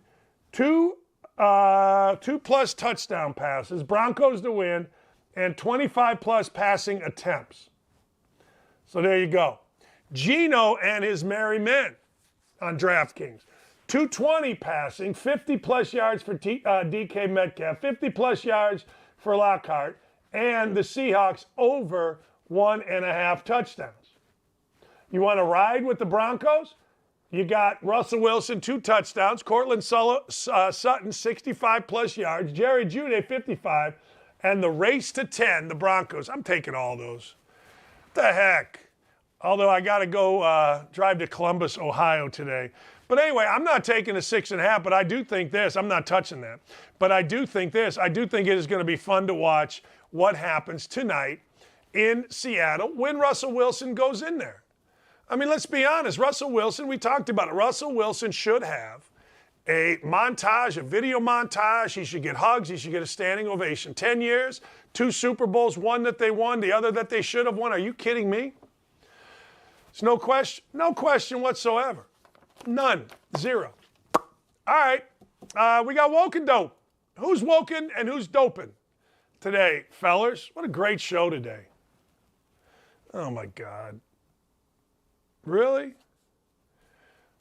two plus touchdown passes, Broncos to win, and 25+ passing attempts. So there you go. Geno and his merry men on DraftKings. 220 passing, 50+ yards for DK Metcalf, 50+ yards for Lockhart, and the Seahawks over 1.5 touchdowns. You want to ride with the Broncos? You got Russell Wilson, 2 touchdowns. Cortland Sutton, 65-plus yards. Jerry Jeudy, 55. And the race to 10, the Broncos. I'm taking all those. What the heck? Although I got to go drive to Columbus, Ohio today. But anyway, I'm not taking a 6.5, but I do think this. I'm not touching that. But I do think this. I do think it is going to be fun to watch what happens tonight in Seattle when Russell Wilson goes in there. I mean, let's be honest. Russell Wilson, we talked about it. Russell Wilson should have a montage, a video montage. He should get hugs. He should get a standing ovation. 10 years, 2 Super Bowls, 1 that they won, the other that they should have won. Are you kidding me? There's no question whatsoever. None. 0. All right. We got woke and dope. Who's woken and who's doping today, fellers? What a great show today. Oh, my God. Really?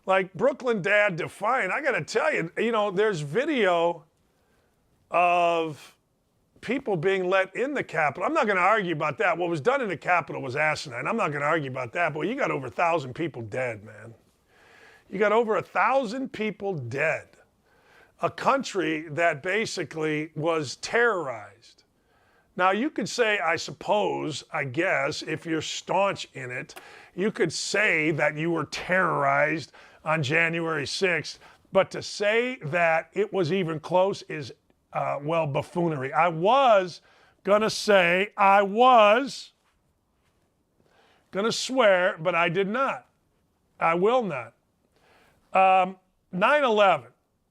Like Brooklyn Dad Defiant. I got to tell you, there's video of people being let in the Capitol. I'm not going to argue about that. What was done in the Capitol was asinine. I'm not going to argue about that. But you got over 1,000 people dead, man. You got over 1,000 people dead. A country that basically was terrorized. Now, you could say, I guess, if you're staunch in it, you could say that you were terrorized on January 6th. But to say that it was even close is, buffoonery. I was going to swear, but I did not. I will not. 9/11,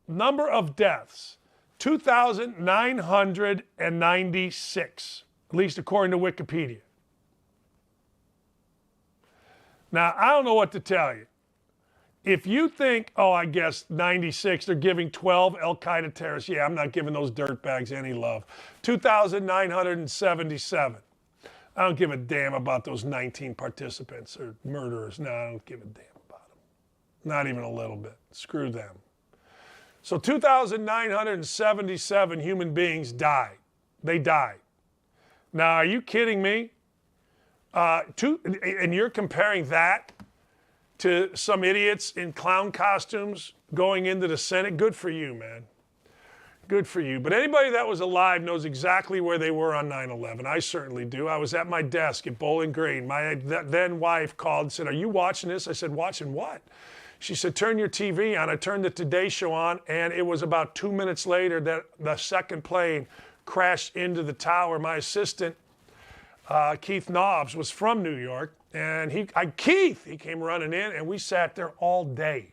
number of deaths, 2,996, at least according to Wikipedia. Now, I don't know what to tell you. If you think, 96, they're giving 12 Al-Qaeda terrorists. Yeah, I'm not giving those dirtbags any love. 2,977. I don't give a damn about those 19 participants or murderers. No, I don't give a damn. Not even a little bit. Screw them. So 2,977 human beings died. They died. Now, are you kidding me? And you're comparing that to some idiots in clown costumes going into the Senate? Good for you, man. Good for you. But anybody that was alive knows exactly where they were on 9/11. I certainly do. I was at my desk at Bowling Green. My then wife called and said, "Are you watching this?" I said, "Watching what?" She said, "Turn your TV on." I turned the Today Show on, and it was about 2 minutes later that the second plane crashed into the tower. My assistant, Keith Nobbs, was from New York, and he came running in, and we sat there all day,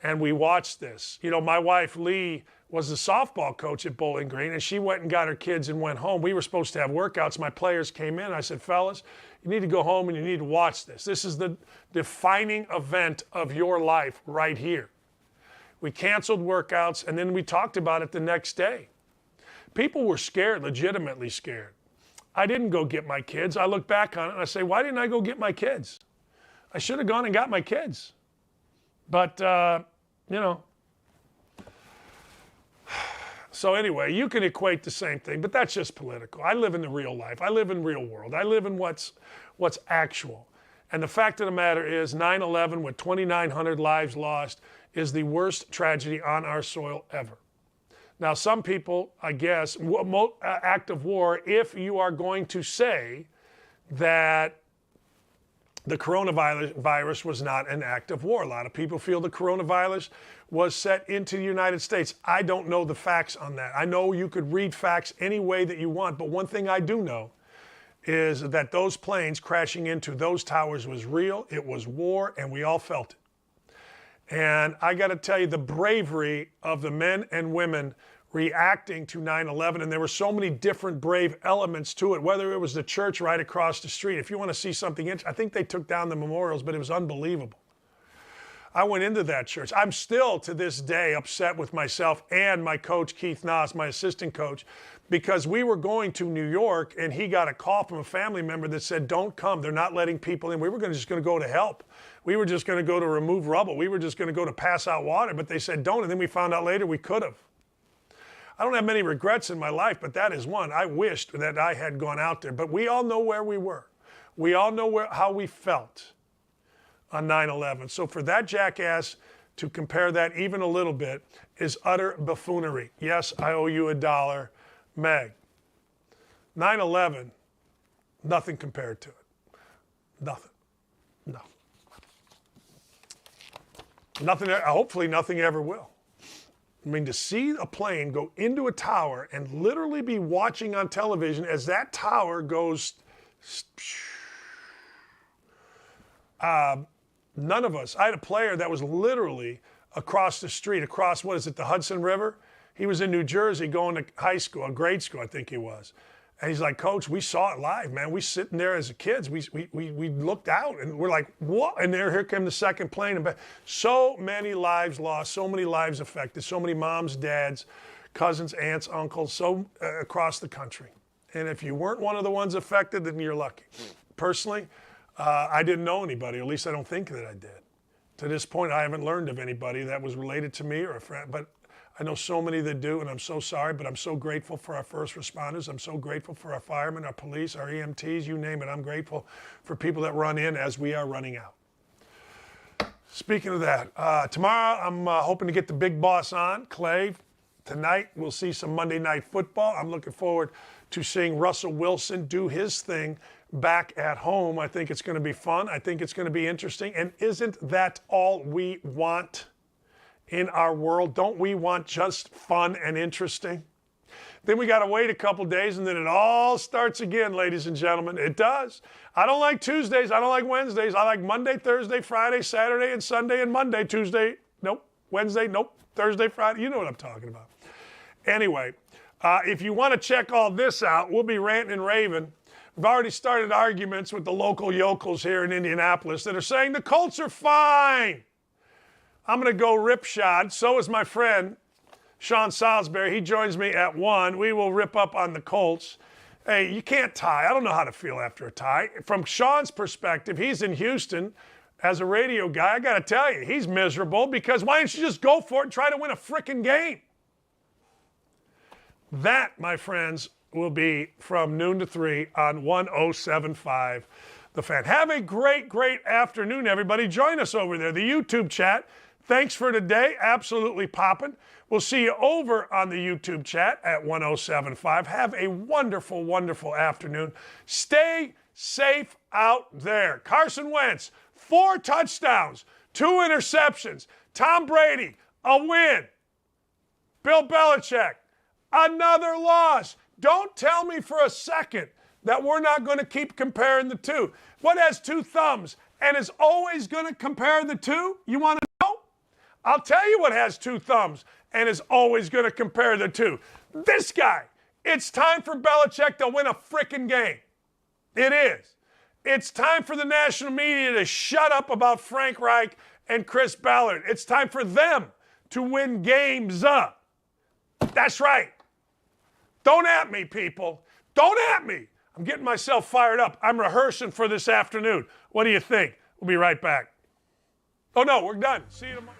and we watched this. My wife, Lee, was the softball coach at Bowling Green, and she went and got her kids and went home. We were supposed to have workouts. My players came in. I said, "Fellas, you need to go home and you need to watch this. This is the defining event of your life right here." We canceled workouts, and then we talked about it the next day. People were scared, legitimately scared. I didn't go get my kids. I look back on it and I say, why didn't I go get my kids? I should have gone and got my kids. But, So anyway, you can equate the same thing, but that's just political. I live in the real life. I live in real world. I live in what's actual. And the fact of the matter is 9/11 with 2,900 lives lost is the worst tragedy on our soil ever. Now, some people, I guess, act of war, if you are going to say that the coronavirus was not an act of war. A lot of people feel the coronavirus was set into the United States. I don't know the facts on that. I know you could read facts any way that you want, but one thing I do know is that those planes crashing into those towers was real, it was war, and we all felt it. And I got to tell you, the bravery of the men and women reacting to 9/11, and there were so many different brave elements to it, whether it was the church right across the street. If you want to see something interesting, I think they took down the memorials, but it was unbelievable. I went into that church. I'm still, to this day, upset with myself and my coach, Keith Noss, my assistant coach, because we were going to New York, and he got a call from a family member that said, "Don't come. They're not letting people in." We were just going to go to help. We were just going to go to remove rubble. We were just going to go to pass out water, but they said, "Don't." And then we found out later we could have. I don't have many regrets in my life, but that is one. I wished that I had gone out there. But we all know where we were. We all know how we felt. on 9/11. So for that jackass to compare that even a little bit is utter buffoonery. Yes, I owe you $1, Meg. 9/11, nothing compared to it. Nothing. No. Nothing. Hopefully nothing ever will. I mean, to see a plane go into a tower and literally be watching on television as that tower goes, none of us. I had a player that was literally across the street, across, what is it, the Hudson River? He was in New Jersey going to high school, grade school, I think he was. And he's like, Coach, we saw it live, man. We sitting there as kids. We looked out and we're like, what? And here came the second plane. And so many lives lost, so many lives affected, so many moms, dads, cousins, aunts, uncles, so across the country. And if you weren't one of the ones affected, then you're lucky. Personally, I didn't know anybody, or at least I don't think that I did. To this point, I haven't learned of anybody that was related to me or a friend, but I know so many that do, and I'm so sorry, but I'm so grateful for our first responders. I'm so grateful for our firemen, our police, our EMTs, you name it. I'm grateful for people that run in as we are running out. Speaking of that, tomorrow I'm hoping to get the big boss on, Clay. Tonight we'll see some Monday Night Football. I'm looking forward to seeing Russell Wilson do his thing back at home. I think it's going to be fun. I think it's going to be interesting. And isn't that all we want in our world? Don't we want just fun and interesting? Then we got to wait a couple days and then it all starts again, ladies and gentlemen. It does. I don't like Tuesdays. I don't like Wednesdays. I like Monday, Thursday, Friday, Saturday, and Sunday, and Monday, Tuesday. Nope. Wednesday. Nope. Thursday, Friday. You know what I'm talking about. Anyway, if you want to check all this out, we'll be ranting and raving. We've already started arguments with the local yokels here in Indianapolis that are saying the Colts are fine. I'm going to go ripshod. So is my friend, Sean Salisbury. He joins me at 1. We will rip up on the Colts. Hey, you can't tie. I don't know how to feel after a tie. From Sean's perspective, he's in Houston as a radio guy. I got to tell you, he's miserable because why don't you just go for it and try to win a frickin' game? That, my friends, will be from noon to 3 on 107.5 The Fan. Have a great, great afternoon, everybody. Join us over there, the YouTube chat. Thanks for today. Absolutely popping. We'll see you over on the YouTube chat at 107.5. Have a wonderful, wonderful afternoon. Stay safe out there. Carson Wentz, 4 touchdowns, 2 interceptions. Tom Brady, a win. Bill Belichick, another loss. Don't tell me for a second that we're not going to keep comparing the two. What has 2 thumbs and is always going to compare the two? You want to know? I'll tell you what has 2 thumbs and is always going to compare the two. This guy. It's time for Belichick to win a frickin' game. It is. It's time for the national media to shut up about Frank Reich and Chris Ballard. It's time for them to win games up. That's right. Don't at me, people. Don't at me. I'm getting myself fired up. I'm rehearsing for this afternoon. What do you think? We'll be right back. Oh, no, we're done. See you tomorrow.